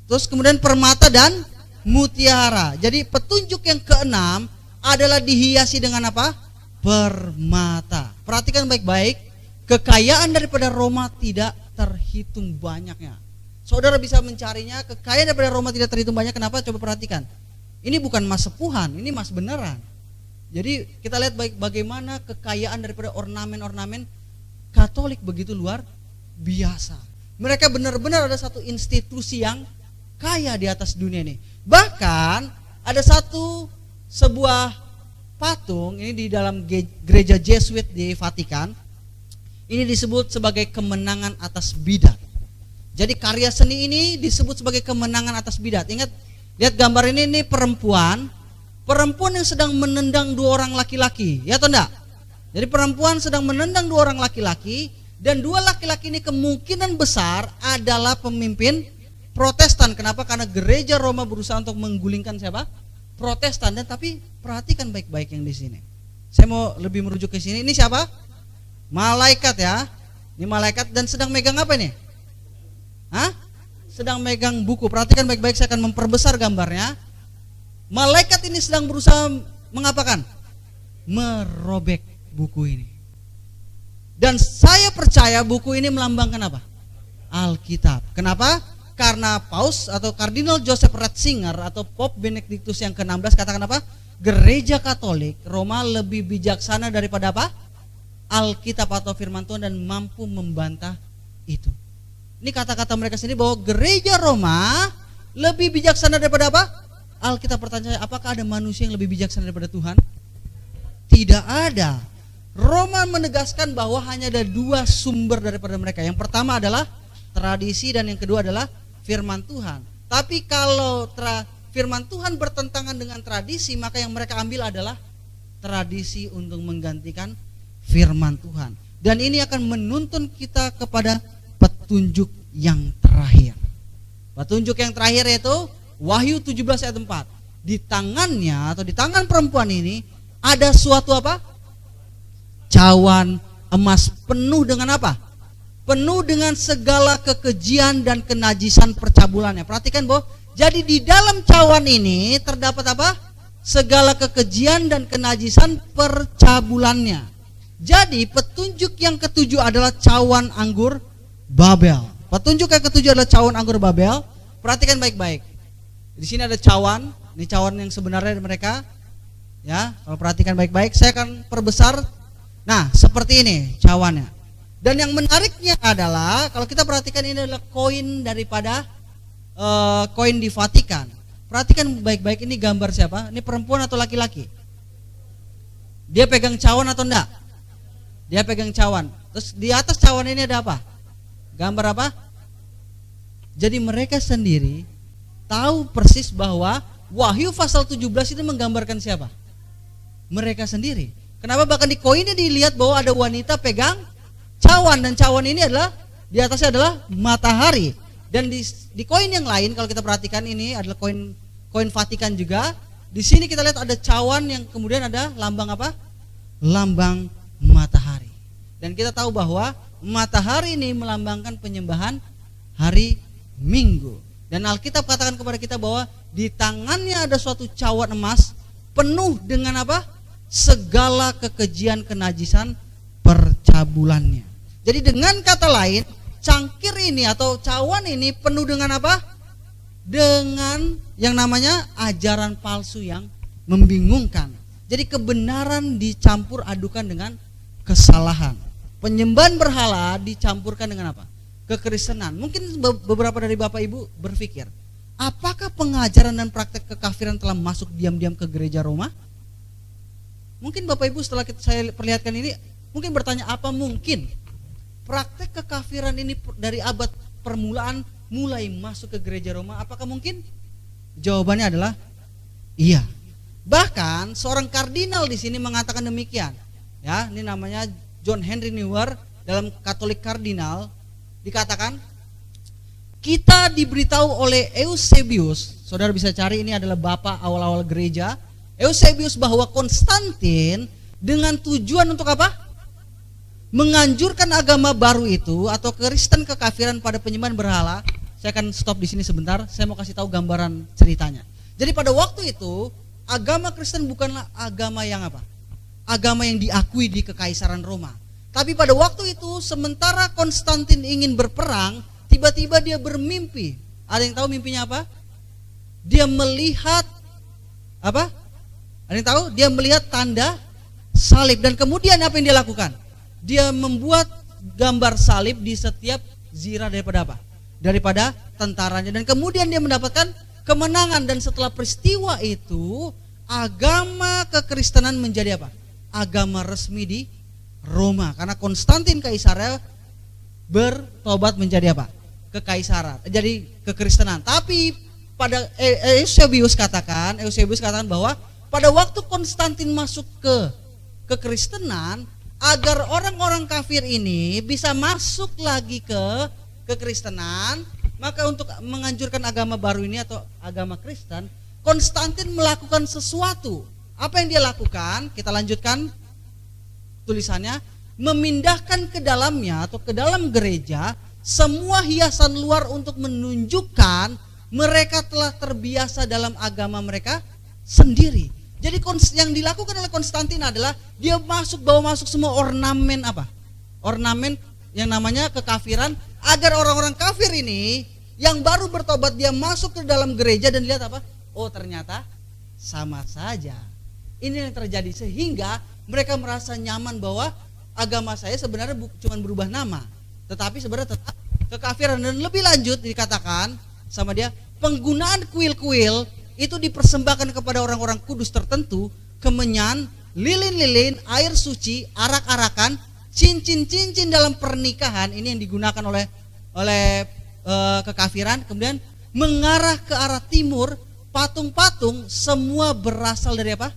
terus kemudian permata dan mutiara. Jadi petunjuk yang keenam adalah dihiasi dengan apa? Permata. Perhatikan baik-baik, kekayaan daripada Roma tidak terhitung banyaknya. Saudara bisa mencarinya, kekayaan daripada Roma tidak terhitung banyak. Kenapa? Coba perhatikan. Ini bukan emas sepuhan, ini emas beneran. Jadi kita lihat bagaimana kekayaan daripada ornamen-ornamen Katolik begitu luar biasa. Mereka benar-benar ada satu institusi yang kaya di atas dunia ini. Bahkan ada sebuah patung ini di dalam gereja Jesuit di Vatikan. Ini disebut sebagai kemenangan atas bidat. Jadi karya seni ini disebut sebagai kemenangan atas bidat. Ingat, lihat gambar ini perempuan perempuan yang sedang menendang dua orang laki-laki, ya atau enggak? Jadi perempuan sedang menendang dua orang laki-laki, dan dua laki-laki ini kemungkinan besar adalah pemimpin Protestan. Kenapa? Karena gereja Roma berusaha untuk menggulingkan siapa? Protestan. Dan tapi perhatikan baik-baik yang di sini. Saya mau lebih merujuk ke sini. Ini siapa? Malaikat ya. Ini malaikat dan sedang megang apa ini? Hah? Sedang megang buku. Perhatikan baik-baik, saya akan memperbesar gambarnya. Malaikat ini sedang berusaha mengapakan? Merobek buku ini. Dan saya percaya buku ini melambangkan apa? Alkitab. Kenapa? Karena Paus atau Kardinal Joseph Ratzinger atau Pope Benedictus yang ke-16 katakan apa? Gereja Katolik Roma lebih bijaksana daripada apa? Alkitab atau firman Tuhan, dan mampu membantah itu. Ini kata-kata mereka sendiri bahwa gereja Roma lebih bijaksana daripada apa? Alkitab. Pertanyaan, apakah ada manusia yang lebih bijaksana daripada Tuhan? Tidak ada. Roma menegaskan bahwa hanya ada dua sumber daripada mereka. Yang pertama adalah tradisi dan yang kedua adalah firman Tuhan. Tapi kalau firman Tuhan bertentangan dengan tradisi, maka yang mereka ambil adalah tradisi untuk menggantikan firman Tuhan. Dan ini akan menuntun kita kepada petunjuk yang terakhir. Petunjuk yang terakhir yaitu Wahyu 17 ayat 4. Di tangannya atau di tangan perempuan ini ada suatu apa? Cawan emas penuh dengan apa? Penuh dengan segala kekejian dan kenajisan percabulannya. Perhatikan bahwa jadi di dalam cawan ini terdapat apa? Segala kekejian dan kenajisan percabulannya. Jadi petunjuk yang ketujuh adalah cawan anggur Babel. Petunjuk yang ketujuh adalah cawan anggur Babel. Perhatikan baik-baik. Di sini ada cawan, ini cawan yang sebenarnya mereka. Ya, kalau perhatikan baik-baik, saya akan perbesar. Nah, seperti ini cawannya. Dan yang menariknya adalah kalau kita perhatikan ini adalah koin daripada koin di Vatikan. Perhatikan baik-baik, ini gambar siapa? Ini perempuan atau laki-laki? Dia pegang cawan atau enggak? Dia pegang cawan. Terus di atas cawan ini ada apa? Gambar apa? Jadi mereka sendiri tahu persis bahwa Wahyu pasal 17 ini menggambarkan siapa? Mereka sendiri. Kenapa? Bahkan di koinnya dilihat bahwa ada wanita pegang cawan, dan cawan ini adalah di atasnya adalah matahari. Dan di koin yang lain kalau kita perhatikan ini adalah koin Vatikan juga. Di sini kita lihat ada cawan yang kemudian ada lambang apa? Lambang matahari. Dan kita tahu bahwa matahari ini melambangkan penyembahan hari Minggu. Dan Alkitab katakan kepada kita bahwa di tangannya ada suatu cawan emas penuh dengan apa? Segala kekejian kenajisan percabulannya. Jadi dengan kata lain, cangkir ini atau cawan ini penuh dengan apa? Dengan yang namanya ajaran palsu yang membingungkan. Jadi kebenaran dicampur adukan dengan kesalahan. Penyembahan berhala dicampurkan dengan apa? Kekristenan. Mungkin beberapa dari Bapak Ibu berpikir, apakah pengajaran dan praktek kekafiran telah masuk diam-diam ke gereja Roma? Mungkin Bapak Ibu setelah saya perlihatkan ini mungkin bertanya, apa mungkin praktek kekafiran ini dari abad permulaan mulai masuk ke gereja Roma? Apakah mungkin? Jawabannya adalah iya. Bahkan seorang kardinal di sini mengatakan demikian. Ya, ini namanya John Henry Newman dalam Katolik Kardinal dikatakan, kita diberitahu oleh Eusebius, saudara bisa cari, ini adalah bapak awal-awal gereja, Eusebius, bahwa Konstantin dengan tujuan untuk apa? Menganjurkan agama baru itu atau Kristen kekafiran pada penyembahan berhala. Saya akan stop di sini sebentar, saya mau kasih tahu gambaran ceritanya. Jadi pada waktu itu agama Kristen bukanlah agama yang apa? Agama yang diakui di kekaisaran Roma. Tapi pada waktu itu sementara Konstantin ingin berperang, tiba-tiba dia bermimpi. Ada yang tahu mimpinya apa? Dia melihat apa? Ada yang tahu? Dia melihat tanda salib, dan kemudian apa yang dia lakukan? Dia membuat gambar salib di setiap zirah daripada apa? Daripada tentaranya, dan kemudian dia mendapatkan kemenangan. Dan setelah peristiwa itu agama kekristenan menjadi apa? Agama resmi di Roma, karena Konstantin Kaisarnya bertobat menjadi apa? Kekaisaran, jadi kekristenan. Tapi pada Eusebius katakan bahwa pada waktu Konstantin masuk ke kekristenan, agar orang-orang kafir ini bisa masuk lagi ke kekristenan, maka untuk menganjurkan agama baru ini atau agama Kristen, Konstantin melakukan sesuatu. Apa yang dia lakukan? Kita lanjutkan tulisannya. Memindahkan ke dalamnya atau ke dalam gereja semua hiasan luar untuk menunjukkan mereka telah terbiasa dalam agama mereka sendiri. Jadi yang dilakukan oleh Konstantin adalah dia bawa masuk semua ornamen apa? Ornamen yang namanya kekafiran, agar orang-orang kafir ini yang baru bertobat dia masuk ke dalam gereja dan lihat apa? Oh, ternyata sama saja. Ini yang terjadi sehingga mereka merasa nyaman bahwa agama saya sebenarnya cuma berubah nama, tetapi sebenarnya tetap kekafiran. Dan lebih lanjut dikatakan sama dia, penggunaan kuil-kuil itu dipersembahkan kepada orang-orang kudus tertentu, kemenyan, lilin-lilin, air suci, arak-arakan, cincin-cincin dalam pernikahan. Ini yang digunakan oleh kekafiran. Kemudian mengarah ke arah timur, patung-patung semua berasal dari apa?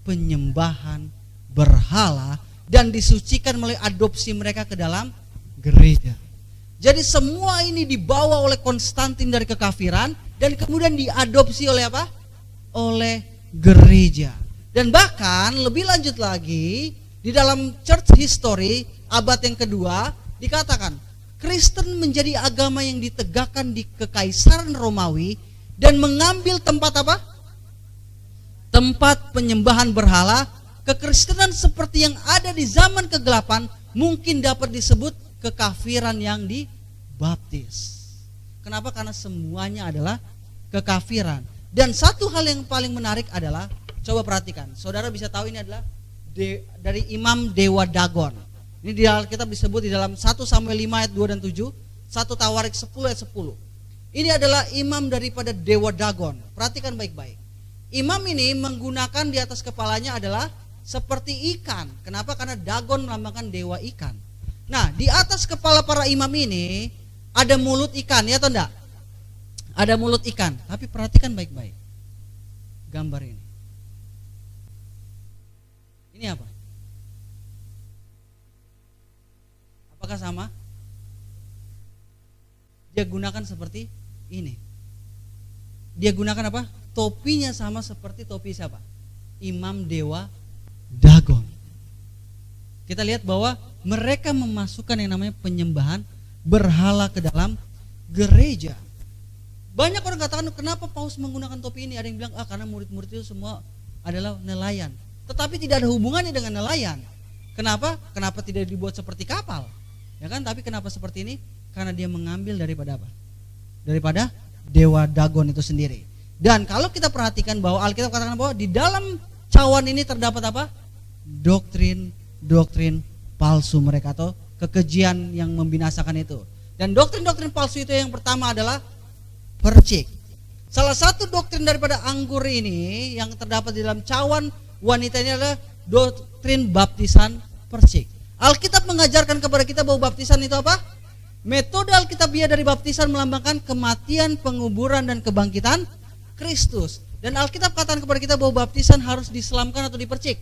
Penyembahan berhala dan disucikan melalui adopsi mereka ke dalam gereja. Jadi semua ini dibawa oleh Konstantin dari kekafiran dan kemudian diadopsi oleh apa? Oleh gereja. Dan bahkan lebih lanjut lagi, di dalam church history abad yang kedua dikatakan Kristen menjadi agama yang ditegakkan di kekaisaran Romawi dan mengambil tempat apa? Tempat penyembahan berhala. Kekristenan seperti yang ada di zaman kegelapan mungkin dapat disebut kekafiran yang dibaptis. Kenapa? Karena semuanya adalah kekafiran. Dan satu hal yang paling menarik adalah, coba perhatikan, saudara bisa tahu ini adalah dari Imam Dewa Dagon. Ini di Alkitab disebut di dalam 1 Samuel 5 ayat 2 dan 7, 1 Tawarik 10 ayat 10. Ini adalah imam daripada Dewa Dagon. Perhatikan baik-baik. Imam ini menggunakan di atas kepalanya adalah seperti ikan. Kenapa? Karena Dagon melambangkan dewa ikan. Nah, di atas kepala para imam ini ada mulut ikan, ya atau enggak? Ada mulut ikan. Tapi perhatikan baik-baik gambar ini. Ini apa? Apakah sama? Dia gunakan seperti ini. Dia gunakan apa? Topinya sama seperti topi siapa? Imam Dewa Dagon. Kita lihat bahwa mereka memasukkan yang namanya penyembahan berhala ke dalam gereja. Banyak orang katakan, kenapa Paus menggunakan topi ini? Ada yang bilang, karena murid-murid itu semua adalah nelayan. Tetapi tidak ada hubungannya dengan nelayan. Kenapa? Kenapa tidak dibuat seperti kapal? Ya kan? Tapi kenapa seperti ini? Karena dia mengambil daripada apa? Daripada Dewa Dagon itu sendiri. Dan kalau kita perhatikan bahwa Alkitab katakan bahwa di dalam cawan ini terdapat apa? Doktrin palsu mereka atau kekejian yang membinasakan itu. Dan doktrin-doktrin palsu itu yang pertama adalah percik. Salah satu doktrin daripada anggur ini yang terdapat di dalam cawan wanita ini adalah doktrin baptisan percik. Alkitab mengajarkan kepada kita bahwa baptisan itu apa? Metode Alkitabiah dari baptisan melambangkan kematian, penguburan, dan kebangkitan Kristus. Dan Alkitab katakan kepada kita bahwa baptisan harus diselamkan atau dipercik.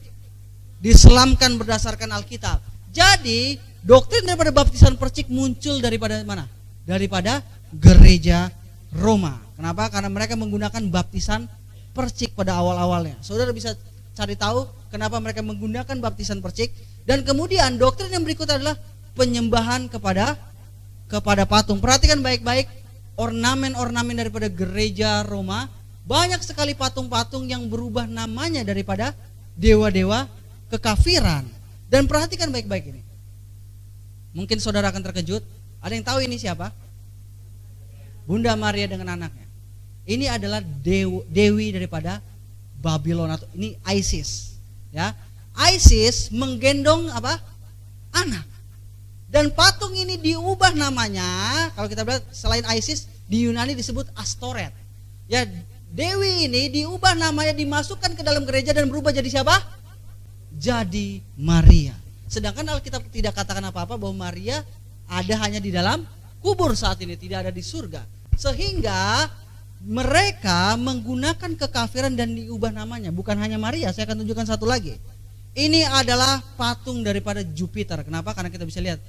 Diselamkan berdasarkan Alkitab. Jadi doktrin daripada baptisan percik muncul daripada mana? Daripada gereja Roma. Kenapa? Karena mereka menggunakan baptisan percik pada awal-awalnya. Saudara bisa cari tahu kenapa mereka menggunakan baptisan percik. Dan kemudian doktrin yang berikut adalah penyembahan kepada patung. Perhatikan baik-baik ornamen-ornamen daripada gereja Roma. Banyak sekali patung-patung yang berubah namanya daripada dewa-dewa kekafiran. Dan perhatikan baik-baik ini. Mungkin saudara akan terkejut. Ada yang tahu ini siapa? Bunda Maria dengan anaknya. Ini adalah dewi daripada Babylon atau ini Isis. Ya, Isis menggendong apa? Anak. Dan patung ini diubah namanya. Kalau kita lihat selain Isis di Yunani disebut Astoret. Ya, dewi ini diubah namanya, dimasukkan ke dalam gereja dan berubah jadi siapa? Jadi Maria. Sedangkan Alkitab tidak katakan apa-apa bahwa Maria ada hanya di dalam kubur saat ini, tidak ada di surga. Sehingga mereka menggunakan kekafiran dan diubah namanya. Bukan hanya Maria, saya akan tunjukkan satu lagi. Ini adalah patung daripada Jupiter. Kenapa? Karena kita bisa lihat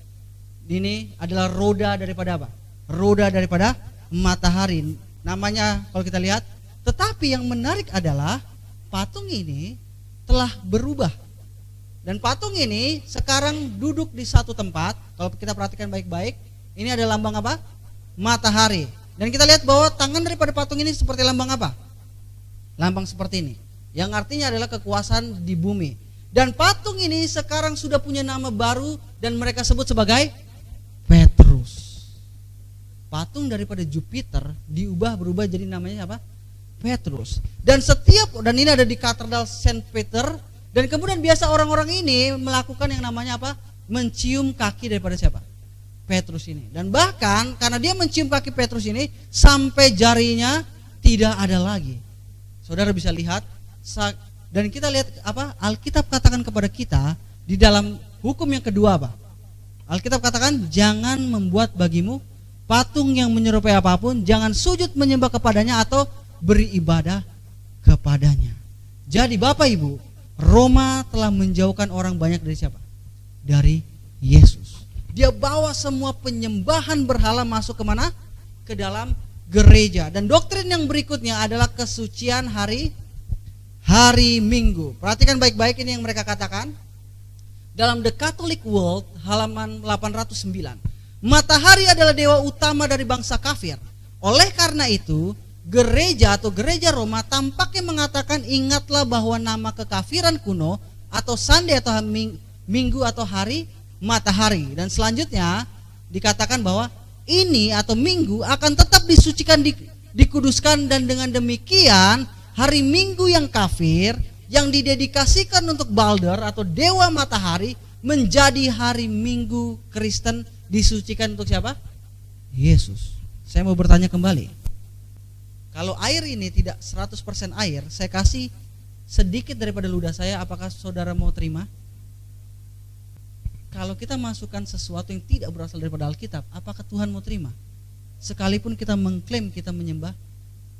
ini adalah roda daripada apa? Roda daripada matahari. Namanya kalau kita lihat. Tetapi yang menarik adalah patung ini telah berubah. Dan patung ini sekarang duduk di satu tempat. Kalau kita perhatikan baik-baik, ini ada lambang apa? Matahari. Dan kita lihat bahwa tangan daripada patung ini seperti lambang apa? Lambang seperti ini. Yang artinya adalah kekuasaan di bumi. Dan patung ini sekarang sudah punya nama baru dan mereka sebut sebagai Petrus. Patung daripada Jupiter berubah jadi namanya apa? Petrus. Dan ini ada di Katedral Saint Peter. Dan kemudian biasa orang-orang ini melakukan yang namanya apa? Mencium kaki daripada siapa? Petrus ini. Dan bahkan karena dia mencium kaki Petrus ini sampai jarinya tidak ada lagi. Saudara bisa lihat. Dan kita lihat apa? Alkitab katakan kepada kita di dalam hukum yang kedua apa? Alkitab katakan jangan membuat bagimu patung yang menyerupai apapun, jangan sujud menyembah kepadanya atau beribadah kepadanya. Jadi Bapak Ibu, Roma telah menjauhkan orang banyak dari siapa? Dari Yesus. Dia bawa semua penyembahan berhala masuk kemana? Ke dalam gereja. Dan doktrin yang berikutnya adalah kesucian hari Minggu. Perhatikan baik-baik ini yang mereka katakan. Dalam The Catholic World halaman 809. Matahari adalah dewa utama dari bangsa kafir. Oleh karena itu, gereja Roma tampaknya mengatakan ingatlah bahwa nama kekafiran kuno atau Sunday atau minggu atau hari matahari. Dan selanjutnya dikatakan bahwa ini atau minggu akan tetap disucikan, dikuduskan, dan dengan demikian hari Minggu yang kafir yang didedikasikan untuk Balder atau dewa matahari menjadi hari Minggu Kristen disucikan untuk siapa? Yesus. Saya mau bertanya kembali. Kalau air ini tidak 100% air, saya kasih sedikit daripada ludah saya, apakah saudara mau terima? Kalau kita masukkan sesuatu yang tidak berasal daripada Alkitab, apakah Tuhan mau terima? Sekalipun kita mengklaim kita menyembah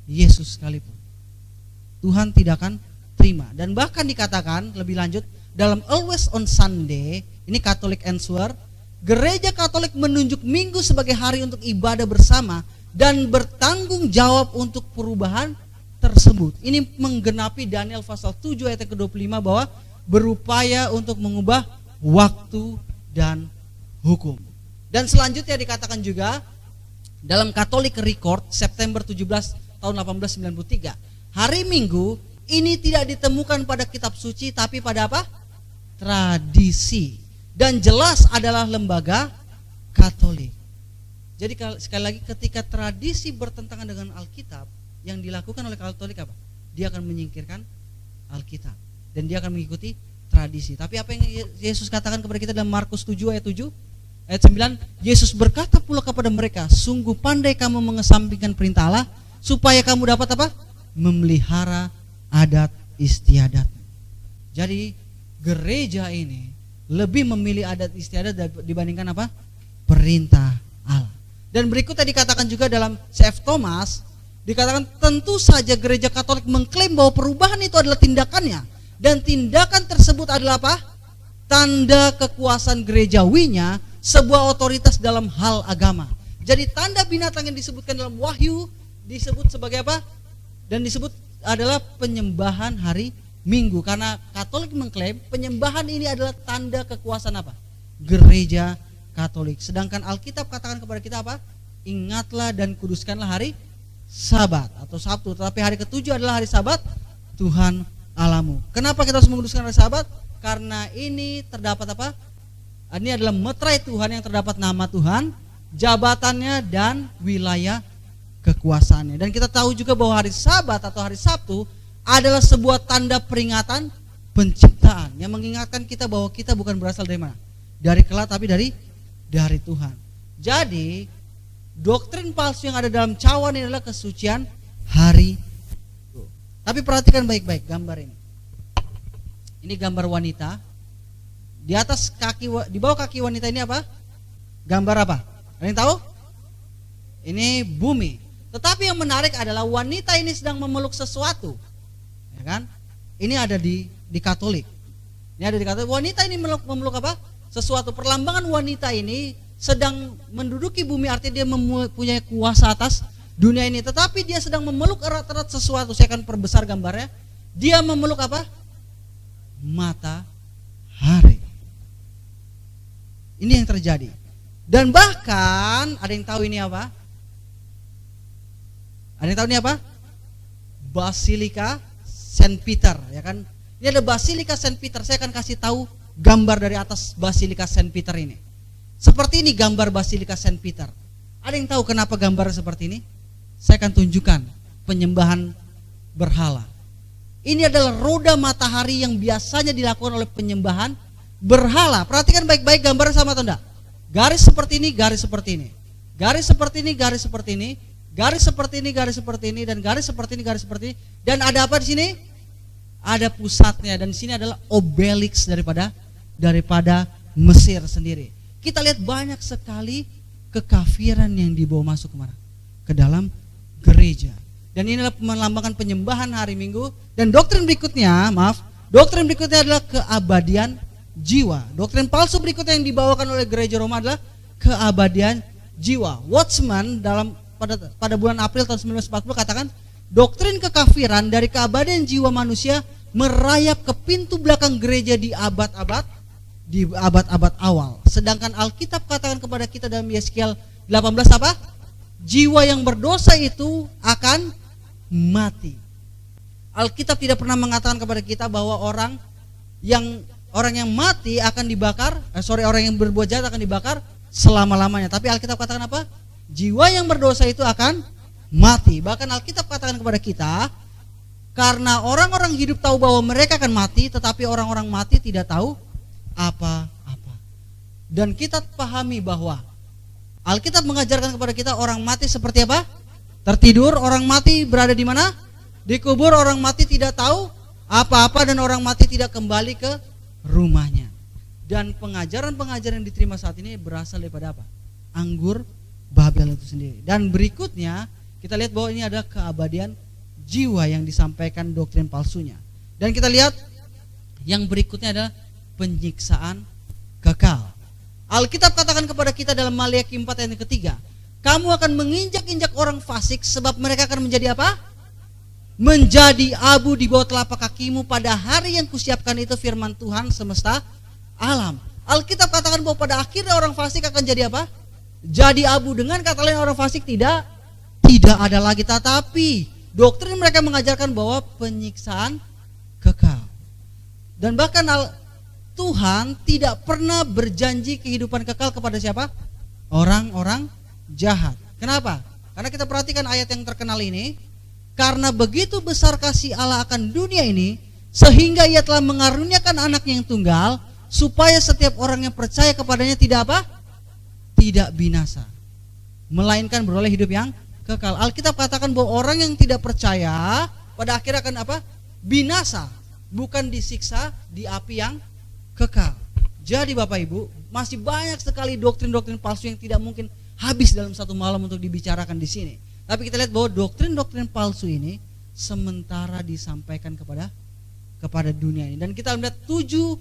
Yesus sekalipun, Tuhan tidak akan terima. Dan bahkan dikatakan lebih lanjut dalam Always on Sunday, ini Catholic Answer, gereja Katolik menunjuk Minggu sebagai hari untuk ibadah bersama dan bertanggung jawab untuk perubahan tersebut. Ini menggenapi Daniel pasal 7 ayat ke-25 bahwa berupaya untuk mengubah waktu dan hukum. Dan selanjutnya dikatakan juga dalam Catholic Record September 17 tahun 1893, hari Minggu ini tidak ditemukan pada kitab suci tapi pada apa? Tradisi. Dan jelas adalah lembaga Katolik. Jadi sekali lagi ketika tradisi bertentangan dengan Alkitab, yang dilakukan oleh Katolik apa? Dia akan menyingkirkan Alkitab dan dia akan mengikuti tradisi. Tapi apa yang Yesus katakan kepada kita dalam Markus 7 ayat 7 ayat 9, Yesus berkata pula kepada mereka, sungguh pandai kamu mengesampingkan perintah Allah supaya kamu dapat apa? Memelihara adat istiadat. Jadi gereja ini lebih memilih adat istiadat dibandingkan apa? Perintah Allah. Dan berikutnya dikatakan juga dalam C.F. Thomas, dikatakan tentu saja gereja Katolik mengklaim bahwa perubahan itu adalah tindakannya. Dan tindakan tersebut adalah apa? Tanda kekuasaan gerejawinya, sebuah otoritas dalam hal agama. Jadi tanda binatang yang disebutkan dalam Wahyu disebut sebagai apa? Dan disebut adalah penyembahan hari Minggu. Karena Katolik mengklaim penyembahan ini adalah tanda kekuasaan apa? Gereja Katolik. Sedangkan Alkitab katakan kepada kita apa? Ingatlah dan kuduskanlah hari Sabat atau Sabtu. Tetapi hari ke-7 adalah hari Sabat Tuhan Allahmu. Kenapa kita harus menguduskan hari Sabat? Karena ini terdapat apa? Ini adalah meterai Tuhan yang terdapat nama Tuhan, jabatannya dan wilayah kekuasaannya. Dan kita tahu juga bahwa hari Sabat atau hari Sabtu adalah sebuah tanda peringatan penciptaan yang mengingatkan kita bahwa kita bukan berasal dari mana? Dari kelak, tapi dari Tuhan. Jadi doktrin palsu yang ada dalam cawan ini adalah kesucian hari. Tapi perhatikan baik-baik gambar ini. Ini gambar wanita. Di atas kaki, di bawah kaki wanita ini apa? Gambar apa? Ada yang tahu? Ini bumi. Tetapi yang menarik adalah wanita ini sedang memeluk sesuatu. Ya kan? Ini ada di Katolik. Ini ada di Katolik. Wanita ini memeluk apa? Sesuatu. Perlambangan wanita ini sedang menduduki bumi, artinya dia mempunyai kuasa atas dunia ini. Tetapi dia sedang memeluk erat-erat sesuatu. Saya akan perbesar gambarnya. Dia memeluk apa? Matahari. Ini yang terjadi. Dan bahkan ada yang tahu ini apa? Ada yang tahu ini apa? Basilika Saint Peter, ya kan? Ini ada Basilika Saint Peter. Saya akan kasih tahu gambar dari atas Basilika Saint Peter ini. Seperti ini gambar Basilika Saint Peter. Ada yang tahu kenapa gambar seperti ini? Saya akan tunjukkan penyembahan berhala. Ini adalah roda matahari yang biasanya dilakukan oleh penyembahan berhala. Perhatikan baik-baik gambarnya sama atau enggak? Garis seperti ini, garis seperti ini. Garis seperti ini, garis seperti ini. Garis seperti ini, garis seperti ini, dan garis seperti ini, garis seperti ini. Dan ada apa di sini? Ada pusatnya, dan di sini adalah obelisk daripada Mesir sendiri. Kita lihat banyak sekali kekafiran yang dibawa masuk kemana? Ke dalam gereja. Dan inilah melambangkan penyembahan hari Minggu. Dan doktrin berikutnya adalah keabadian jiwa. Doktrin palsu berikutnya yang dibawakan oleh gereja Roma adalah keabadian jiwa. Watchman pada bulan April tahun 1940 katakan, doktrin kekafiran dari keabadian jiwa manusia merayap ke pintu belakang gereja di abad-abad awal. Sedangkan Alkitab katakan kepada kita dalam Yeskiel 18 apa? Jiwa yang berdosa itu akan mati. Alkitab tidak pernah mengatakan kepada kita bahwa orang yang mati akan dibakar, orang yang berbuat jahat akan dibakar selama-lamanya. Tapi Alkitab katakan apa? Jiwa yang berdosa itu akan mati. Bahkan Alkitab katakan kepada kita, karena orang-orang hidup tahu bahwa mereka akan mati, tetapi orang-orang mati tidak tahu apa-apa. Dan kita pahami bahwa Alkitab mengajarkan kepada kita orang mati seperti apa? Tertidur. Orang mati berada di mana? Dikubur. Orang mati tidak tahu apa-apa, dan orang mati tidak kembali ke rumahnya. Dan pengajaran-pengajaran yang diterima saat ini berasal daripada apa? Anggur Babel itu sendiri. Dan berikutnya kita lihat bahwa ini ada keabadian jiwa yang disampaikan doktrin palsunya. Dan kita lihat yang berikutnya adalah penyiksaan kekal. Alkitab katakan kepada kita dalam Maliaki 4 ayat yang ketiga, kamu akan menginjak-injak orang fasik, sebab mereka akan menjadi apa? Menjadi abu di bawah telapak kakimu pada hari yang kusiapkan, itu firman Tuhan semesta alam. Alkitab katakan bahwa pada akhirnya orang fasik akan jadi apa? Jadi abu. Dengan kata lain, orang fasik tidak ada lagi. Tetapi doktrin mereka mengajarkan bahwa penyiksaan kekal. Dan bahkan Tuhan tidak pernah berjanji kehidupan kekal kepada siapa? Orang-orang jahat. Kenapa? Karena kita perhatikan ayat yang terkenal ini. Karena begitu besar kasih Allah akan dunia ini, sehingga ia telah mengaruniakan anaknya yang tunggal, supaya setiap orang yang percaya kepadanya tidak apa? Tidak binasa, melainkan beroleh hidup yang kekal. Alkitab katakan bahwa orang yang tidak percaya pada akhirnya akan apa? Binasa, bukan disiksa di api yang kekal. Jadi Bapak Ibu, masih banyak sekali doktrin-doktrin palsu yang tidak mungkin habis dalam satu malam untuk dibicarakan di sini. Tapi kita lihat bahwa doktrin-doktrin palsu ini sementara disampaikan kepada dunia ini. Dan kita melihat 7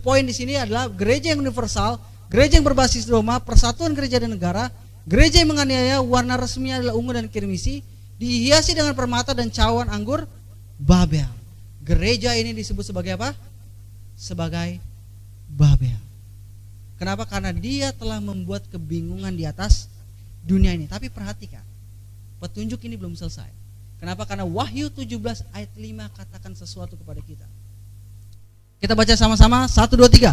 poin di sini adalah gereja yang universal, gereja yang berbasis Roma, persatuan gereja dan negara, gereja yang menganiaya, warna resminya adalah ungu dan kirmisi, dihiasi dengan permata dan cawan anggur Babel. Gereja ini disebut sebagai apa? Sebagai Babel. Kenapa? Karena dia telah membuat kebingungan di atas dunia ini. Tapi perhatikan, petunjuk ini belum selesai. Kenapa? Karena Wahyu 17 ayat 5 katakan sesuatu kepada kita. Kita baca sama-sama, 1, 2, 3.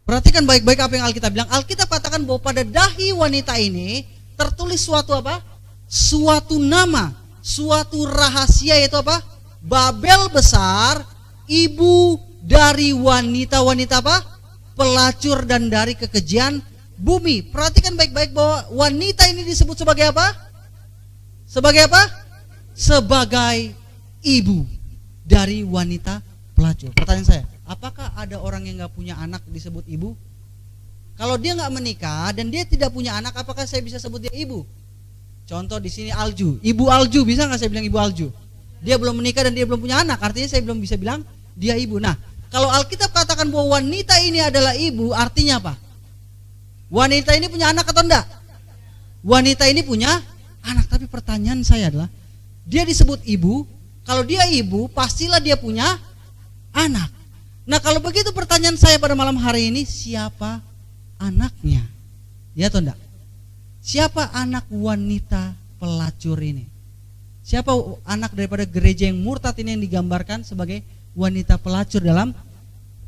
Perhatikan baik-baik apa yang Alkitab bilang. Alkitab katakan bahwa pada dahi wanita ini tertulis suatu apa? Suatu nama, suatu rahasia, yaitu apa? Babel besar, ibu dari wanita-wanita apa? Pelacur dan dari kekejian bumi. Perhatikan baik-baik bahwa wanita ini disebut sebagai apa? Sebagai apa? Sebagai ibu. dari wanita pelacur. Pertanyaan saya, apakah ada orang yang gak punya anak disebut ibu? Kalau dia gak menikah dan dia tidak punya anak, apakah saya bisa sebut dia ibu? Contoh di sini Alju, ibu Alju, bisa gak saya bilang ibu Alju? Dia belum menikah dan dia belum punya anak, artinya saya belum bisa bilang dia ibu. Nah, kalau Alkitab katakan bahwa wanita ini adalah ibu, artinya apa? Wanita ini punya anak atau enggak? Wanita ini punya anak, tapi pertanyaan saya adalah, dia disebut ibu, kalau dia ibu, pastilah dia punya anak. Nah, kalau begitu pertanyaan saya pada malam hari ini, siapa anaknya? Ya atau enggak? Siapa anak wanita pelacur ini? Siapa anak daripada gereja yang murtad ini yang digambarkan sebagai wanita pelacur dalam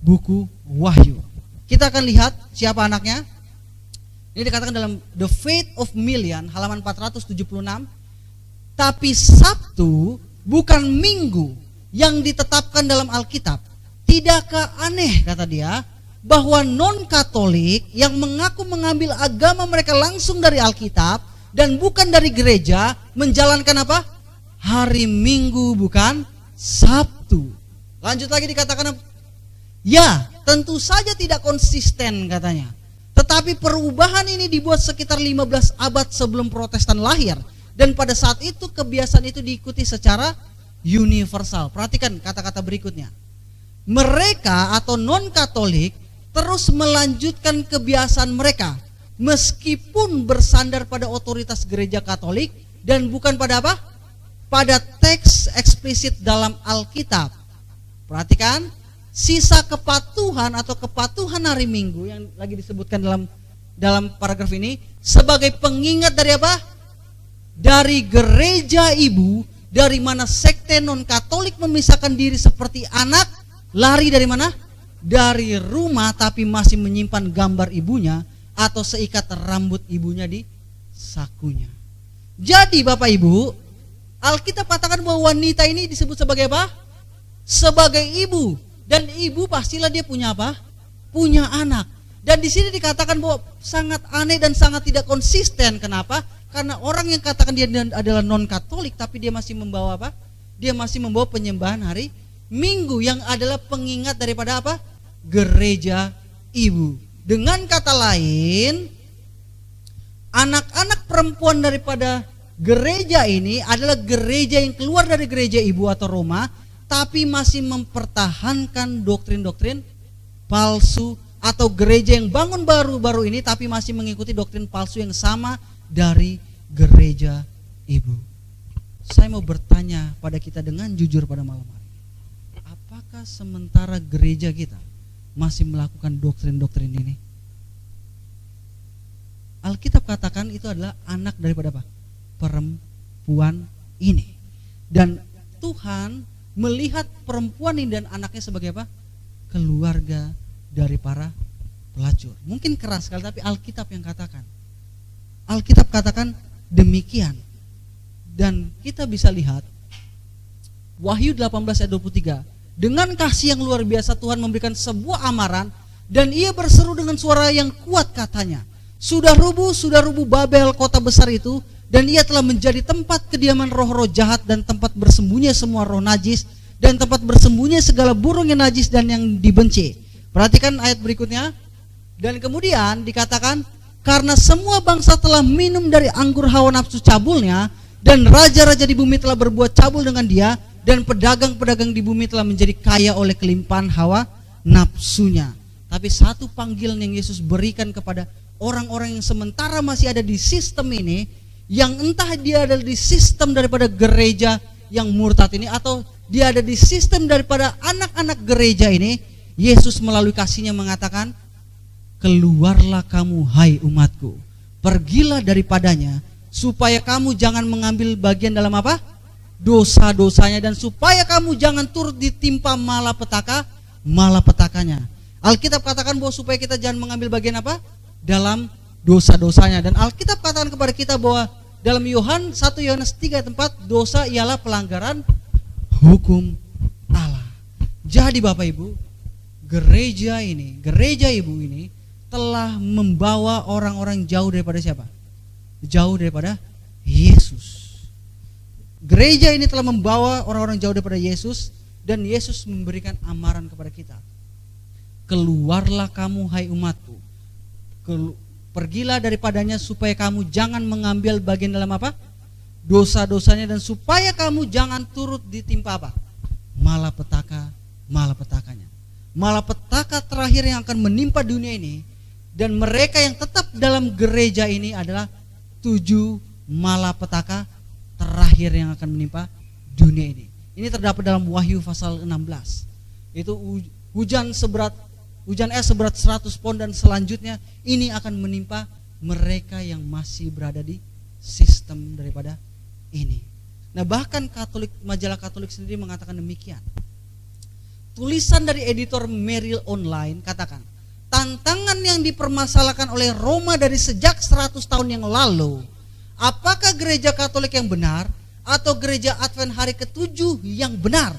buku Wahyu? Kita akan lihat siapa anaknya. Ini dikatakan dalam The Fate of Million, halaman 476. Tapi Sabtu bukan minggu yang ditetapkan dalam Alkitab. Tidakkah aneh, kata dia, bahwa non-Katolik yang mengaku mengambil agama mereka langsung dari Alkitab dan bukan dari gereja menjalankan apa? Hari Minggu bukan Sabtu. Lanjut lagi dikatakan, ya tentu saja tidak konsisten katanya. Tetapi perubahan ini dibuat sekitar 15 abad sebelum Protestan lahir. Dan pada saat itu kebiasaan itu diikuti secara universal. Perhatikan kata-kata berikutnya. Mereka atau non-Katolik terus melanjutkan kebiasaan mereka meskipun bersandar pada otoritas gereja Katolik dan bukan pada apa? Pada teks eksplisit dalam Alkitab. Perhatikan, sisa kepatuhan atau kepatuhan hari Minggu yang lagi disebutkan dalam paragraf ini sebagai pengingat dari apa? Dari gereja ibu, dari mana sekte non-Katolik memisahkan diri seperti anak, lari dari mana? Dari rumah tapi masih menyimpan gambar ibunya atau seikat rambut ibunya di sakunya. Jadi Bapak Ibu, Alkitab katakan bahwa wanita ini disebut sebagai apa? Sebagai ibu. Dan ibu pastilah dia punya apa? Punya anak. Dan di sini dikatakan bahwa sangat aneh dan sangat tidak konsisten. Kenapa? Karena orang yang katakan dia adalah non-Katolik tapi dia masih membawa apa? Dia masih membawa penyembahan hari Minggu yang adalah pengingat daripada apa? Gereja ibu. Dengan kata lain, anak-anak perempuan daripada gereja ini adalah gereja yang keluar dari gereja ibu atau Roma, tapi masih mempertahankan doktrin-doktrin palsu, atau gereja yang bangun baru-baru ini tapi masih mengikuti doktrin palsu yang sama dari gereja ibu. Saya mau bertanya pada kita dengan jujur pada malam hari, apakah sementara gereja kita masih melakukan doktrin-doktrin ini? Alkitab katakan itu adalah anak daripada apa? Perempuan ini. Dan Tuhan melihat perempuan ini dan anaknya sebagai apa? Keluarga dari para pelacur. Mungkin keras sekali, tapi Alkitab yang katakan. Alkitab katakan demikian. Dan kita bisa lihat Wahyu 18 ayat 23. Dengan kasih yang luar biasa Tuhan memberikan sebuah amaran, dan ia berseru dengan suara yang kuat katanya, sudah rubuh Babel, kota besar itu, dan ia telah menjadi tempat kediaman roh-roh jahat dan tempat bersembunyi semua roh najis dan tempat bersembunyi segala burung yang najis dan yang dibenci. Perhatikan ayat berikutnya. Dan kemudian dikatakan, karena semua bangsa telah minum dari anggur hawa nafsu cabulnya, dan raja-raja di bumi telah berbuat cabul dengan dia, dan pedagang-pedagang di bumi telah menjadi kaya oleh kelimpahan hawa nafsunya. Tapi satu panggilan yang Yesus berikan kepada orang-orang yang sementara masih ada di sistem ini, yang entah dia ada di sistem daripada gereja yang murtad ini, atau dia ada di sistem daripada anak-anak gereja ini, Yesus melalui kasihnya mengatakan, keluarlah kamu hai umatku, pergilah daripadanya, supaya kamu jangan mengambil bagian dalam apa? Dosa-dosanya, dan supaya kamu jangan turut ditimpa malapetakanya. Alkitab katakan bahwa supaya kita jangan mengambil bagian apa? Dalam dosa-dosanya. Dan Alkitab katakan kepada kita bahwa dalam 1 Yohanes 3 tempat, dosa ialah pelanggaran hukum Allah. Jadi Bapak Ibu, gereja ibu ini telah membawa orang-orang jauh daripada siapa? Jauh daripada Yesus. Gereja ini telah membawa orang-orang jauh daripada Yesus, Dan Yesus memberikan amaran kepada kita. Keluarlah kamu hai umatku, pergilah daripadanya supaya kamu jangan mengambil bagian dalam apa? Dosa-dosanya, dan supaya kamu jangan turut ditimpa apa? Malapetaka-malapetakanya. Malapetaka terakhir yang akan menimpa dunia ini, dan mereka yang tetap dalam gereja ini adalah 7 malapetaka terakhir yang akan menimpa dunia ini. Ini terdapat dalam Wahyu pasal 16. Itu hujan es seberat 100 pon, dan selanjutnya ini akan menimpa mereka yang masih berada di sistem daripada ini. Nah, bahkan majalah Katolik sendiri mengatakan demikian. Tulisan dari editor Merrill Online katakan, tantangan yang dipermasalahkan oleh Roma dari sejak 100 tahun yang lalu, apakah gereja Katolik yang benar atau gereja Advent hari ke-7 yang benar?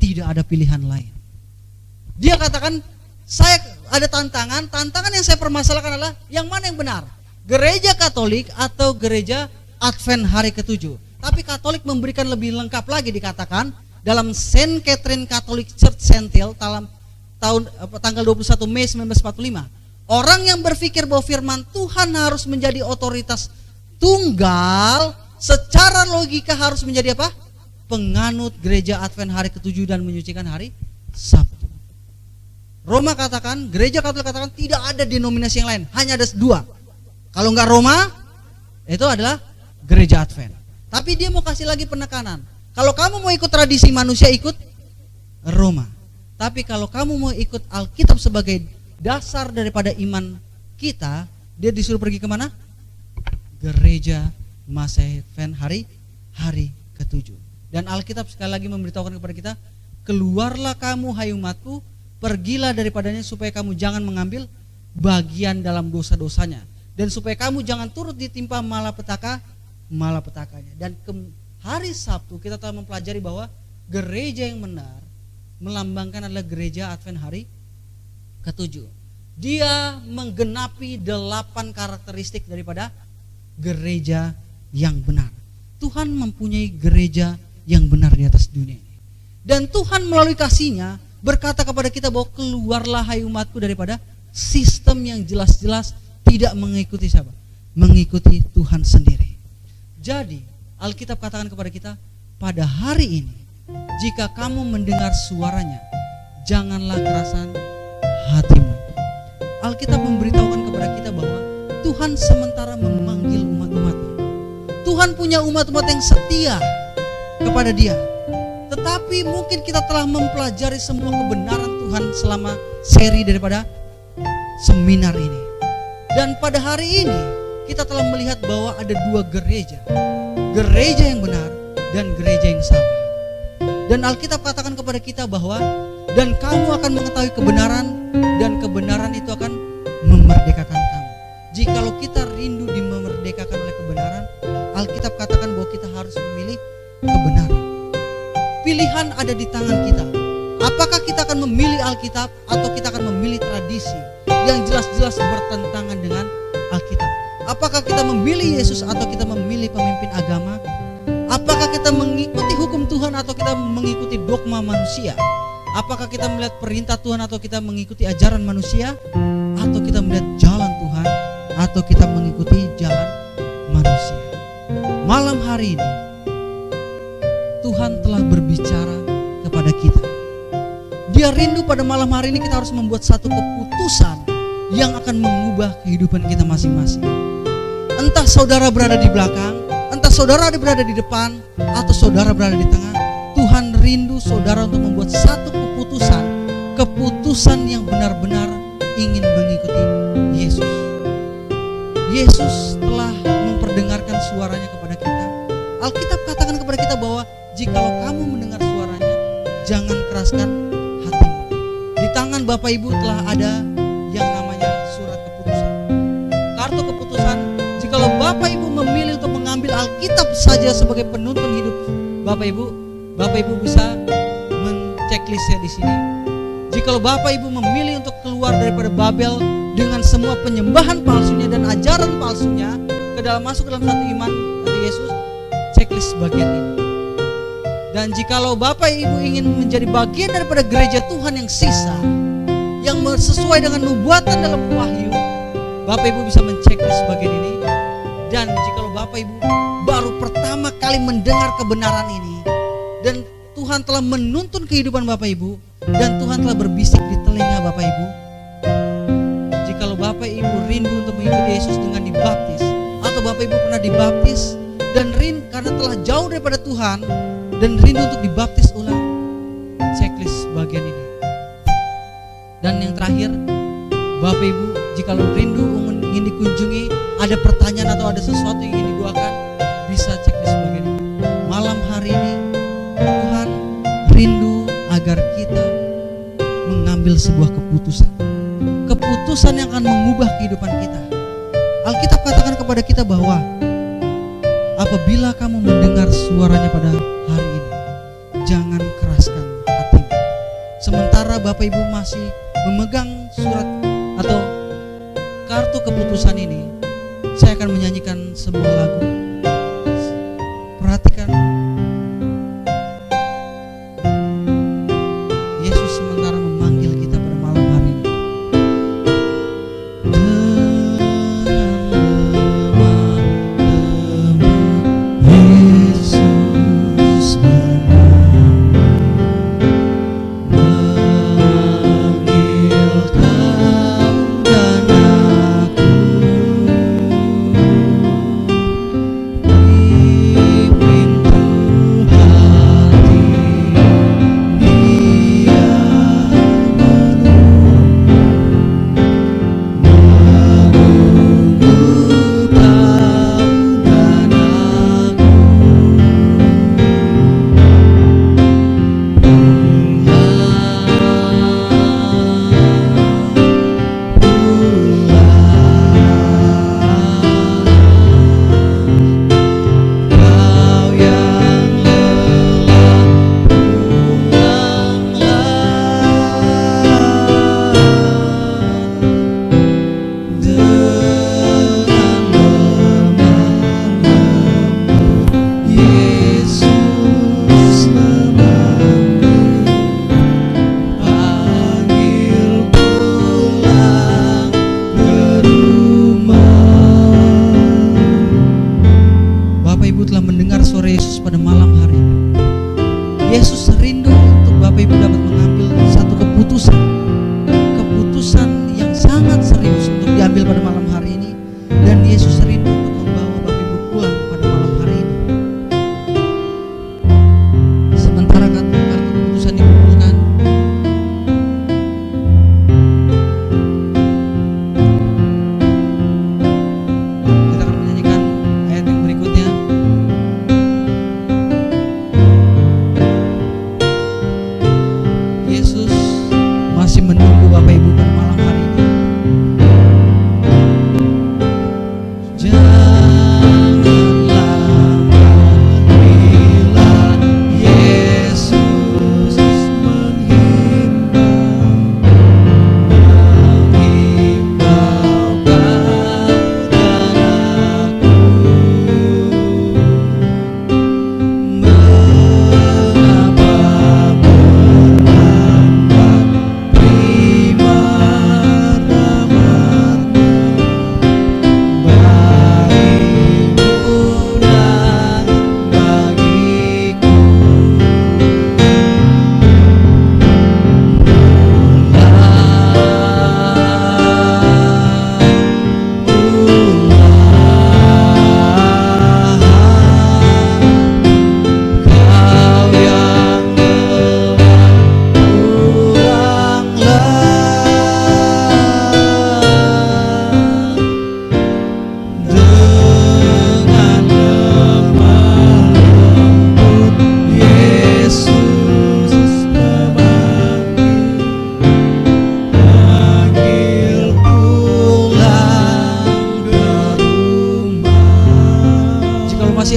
Tidak ada pilihan lain. Dia katakan, saya ada tantangan yang saya permasalahkan adalah yang mana yang benar? Gereja Katolik atau gereja Advent hari ke-7? Tapi Katolik memberikan lebih lengkap lagi, dikatakan dalam Saint Catherine Catholic Church Sentil tanggal 21 Mei 1945. Orang yang berpikir bahwa firman Tuhan harus menjadi otoritas tunggal, secara logika harus menjadi apa? Penganut gereja Advent hari ke-7 dan menyucikan hari Sabtu. Roma katakan, gereja Katolik katakan tidak ada denominasi yang lain, hanya ada 2. Kalau enggak Roma, itu adalah gereja Advent. Tapi dia mau kasih lagi penekanan. Kalau kamu mau ikut tradisi manusia, ikut Roma. Tapi kalau kamu mau ikut Alkitab sebagai dasar daripada iman kita, dia disuruh pergi kemana? Gereja Masehi hari ke-7. Dan Alkitab sekali lagi memberitahukan kepada kita, keluarlah kamu hai umatku, pergilah daripadanya supaya kamu jangan mengambil bagian dalam dosa-dosanya, dan supaya kamu jangan turut ditimpa malapetakanya. Dan hari Sabtu kita telah mempelajari bahwa gereja yang benar melambangkan adalah gereja Advent hari ke-7. Dia menggenapi 8 karakteristik daripada gereja yang benar. Tuhan mempunyai gereja yang benar di atas dunia ini. Dan Tuhan melalui kasih-Nya berkata kepada kita bahwa keluarlah hai umatku daripada sistem yang jelas-jelas tidak mengikuti siapa? Mengikuti Tuhan sendiri. Jadi Alkitab katakan kepada kita, pada hari ini jika kamu mendengar suaranya, janganlah kerasan hatimu. Alkitab memberitahukan kepada kita bahwa Tuhan sementara memanggil umat-umatnya. Tuhan punya umat-umat yang setia kepada Dia. Tetapi mungkin kita telah mempelajari semua kebenaran Tuhan selama seri daripada seminar ini. Dan pada hari ini kita telah melihat bahwa ada 2 gereja. Gereja yang benar dan gereja yang salah. Dan Alkitab katakan kepada kita bahwa dan kamu akan mengetahui kebenaran, dan kebenaran itu akan memerdekakan kamu. Jikalau kita rindu dimerdekakan oleh kebenaran, Alkitab katakan bahwa kita harus memilih kebenaran. Pilihan ada di tangan kita. Apakah kita akan memilih Alkitab atau kita akan memilih tradisi yang jelas-jelas bertentangan dengan Alkitab? Apakah kita memilih Yesus atau kita memilih pemimpin agama? Apakah kita mengikuti hukum Tuhan atau kita mengikuti dogma manusia? Apakah kita melihat perintah Tuhan atau kita mengikuti ajaran manusia? Atau kita melihat jalan Tuhan atau kita mengikuti jalan manusia? Malam hari ini Tuhan telah berbicara kepada kita. Dia rindu pada malam hari ini kita harus membuat satu keputusan yang akan mengubah kehidupan kita masing-masing. Entah saudara berada di belakang, entah saudara berada di depan, atau saudara berada di tengah, Tuhan rindu saudara untuk membuat satu keputusan yang benar-benar ingin mengikuti Yesus. Yesus telah memperdengarkan suaranya kepada kita. Alkitab katakan kepada kita bahwa jikalau kamu mendengar suaranya, jangan keraskan hatimu. Di tangan Bapak Ibu telah ada yang namanya surat keputusan, kartu keputusan. Jikalau Bapak Ibu memilih untuk mengambil Alkitab saja sebagai penuntun hidup Bapak Ibu bisa menceklisnya di sini. Jikalau Bapak Ibu memilih untuk keluar daripada Babel dengan semua penyembahan palsunya dan ajaran palsunya masuk ke dalam satu iman dari Yesus, checklist bagian ini. Dan jikalau Bapak Ibu ingin menjadi bagian daripada gereja Tuhan yang sisa, yang sesuai dengan nubuatan dalam Wahyu, Bapak Ibu bisa menceklis bagian ini. Dan jikalau Bapak Ibu baru pertama kali mendengar kebenaran ini, dan Tuhan telah menuntun kehidupan Bapak Ibu, dan Tuhan telah berbisik di telinga Bapak Ibu, jikalau Bapak Ibu rindu untuk mengikuti Yesus dengan dibaptis, atau Bapak Ibu pernah dibaptis dan rindu karena telah jauh daripada Tuhan dan rindu untuk dibaptis ulang, checklist bagian ini. Dan yang terakhir, Bapak Ibu jikalau rindu ingin dikunjungi, ada pertanyaan atau ada sesuatu yang ingin didoakan, bisa checklist bagian ini. Malam hari ini Tuhan rindu agar kita mengambil sebuah keputusan yang akan mengubah kehidupan kita. Alkitab katakan kepada kita bahwa apabila kamu mendengar suaranya pada hari ini, jangan keraskan hatimu. Sementara Bapak Ibu masih memegang surat atau kartu keputusan ini, saya akan menyanyikan sebuah lagu. Perhatikan, Yesus sementara memanggil kita pada malam hari ini.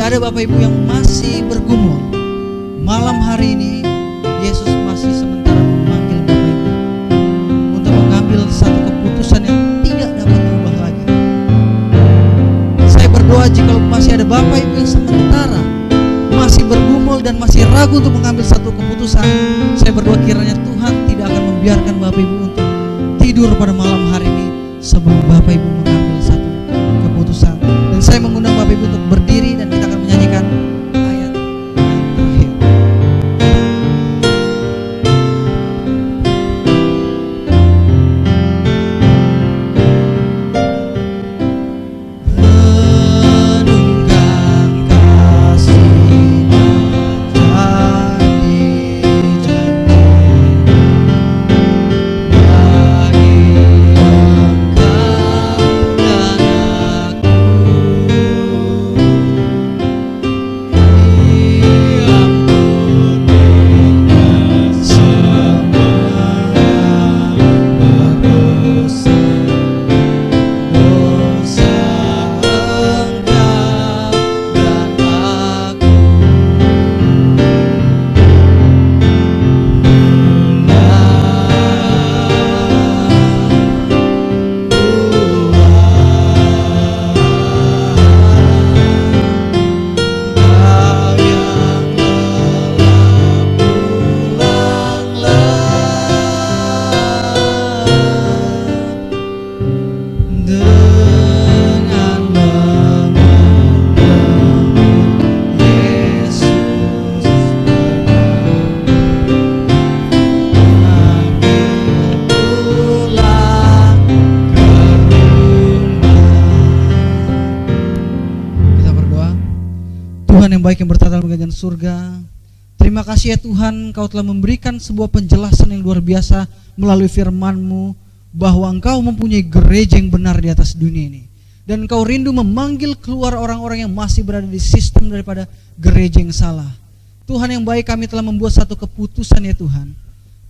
ada Bapak Ibu yang masih bergumul, malam hari ini Yesus masih sementara memanggil Bapak Ibu untuk mengambil satu keputusan yang tidak dapat berubah lagi. Saya berdoa jika masih ada Bapak Ibu yang sementara masih bergumul menyesal dan masih ragu untuk mengambil satu keputusan, saya berdoa kiranya Tuhan tidak akan membiarkan Bapak Ibu untuk tidur pada malam hari ini sebelum Bapak Ibu mengambil satu keputusan. Dan saya mengundang Bapak Ibu untuk berdiri dan kita akan menyanyikan ayat yang terakhir. Tuhan yang baik yang bertata dalam kerajaan surga, terima kasih ya Tuhan, Engkau telah memberikan sebuah penjelasan yang luar biasa melalui firman-Mu bahwa Engkau mempunyai gereja yang benar di atas dunia ini, dan Engkau rindu memanggil keluar orang-orang yang masih berada di sistem daripada gereja yang salah. Tuhan yang baik, kami telah membuat satu keputusan ya Tuhan,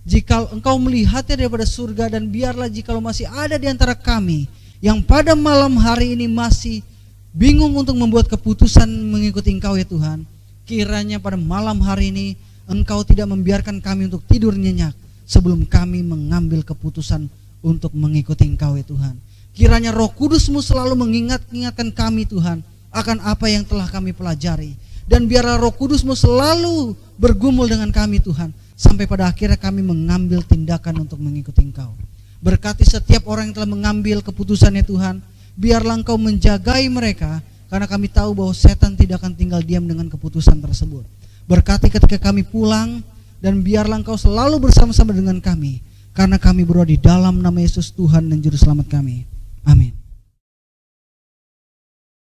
jika Engkau melihatnya daripada surga, dan biarlah jikalau masih ada di antara kami yang pada malam hari ini masih bingung untuk membuat keputusan mengikuti Engkau ya Tuhan, kiranya pada malam hari ini Engkau tidak membiarkan kami untuk tidur nyenyak sebelum kami mengambil keputusan untuk mengikuti Engkau ya Tuhan. Kiranya Roh Kudus-Mu selalu mengingatkan kami Tuhan akan apa yang telah kami pelajari, dan biarlah Roh Kudus-Mu selalu bergumul dengan kami Tuhan, sampai pada akhirnya kami mengambil tindakan untuk mengikuti Engkau. Berkati setiap orang yang telah mengambil keputusannya Tuhan, biarlah Engkau menjagai mereka, karena kami tahu bahwa setan tidak akan tinggal diam dengan keputusan tersebut. Berkati ketika kami pulang, dan biarlah Engkau selalu bersama-sama dengan kami, karena kami berdoa di dalam nama Yesus Tuhan dan Juru Selamat kami. Amin.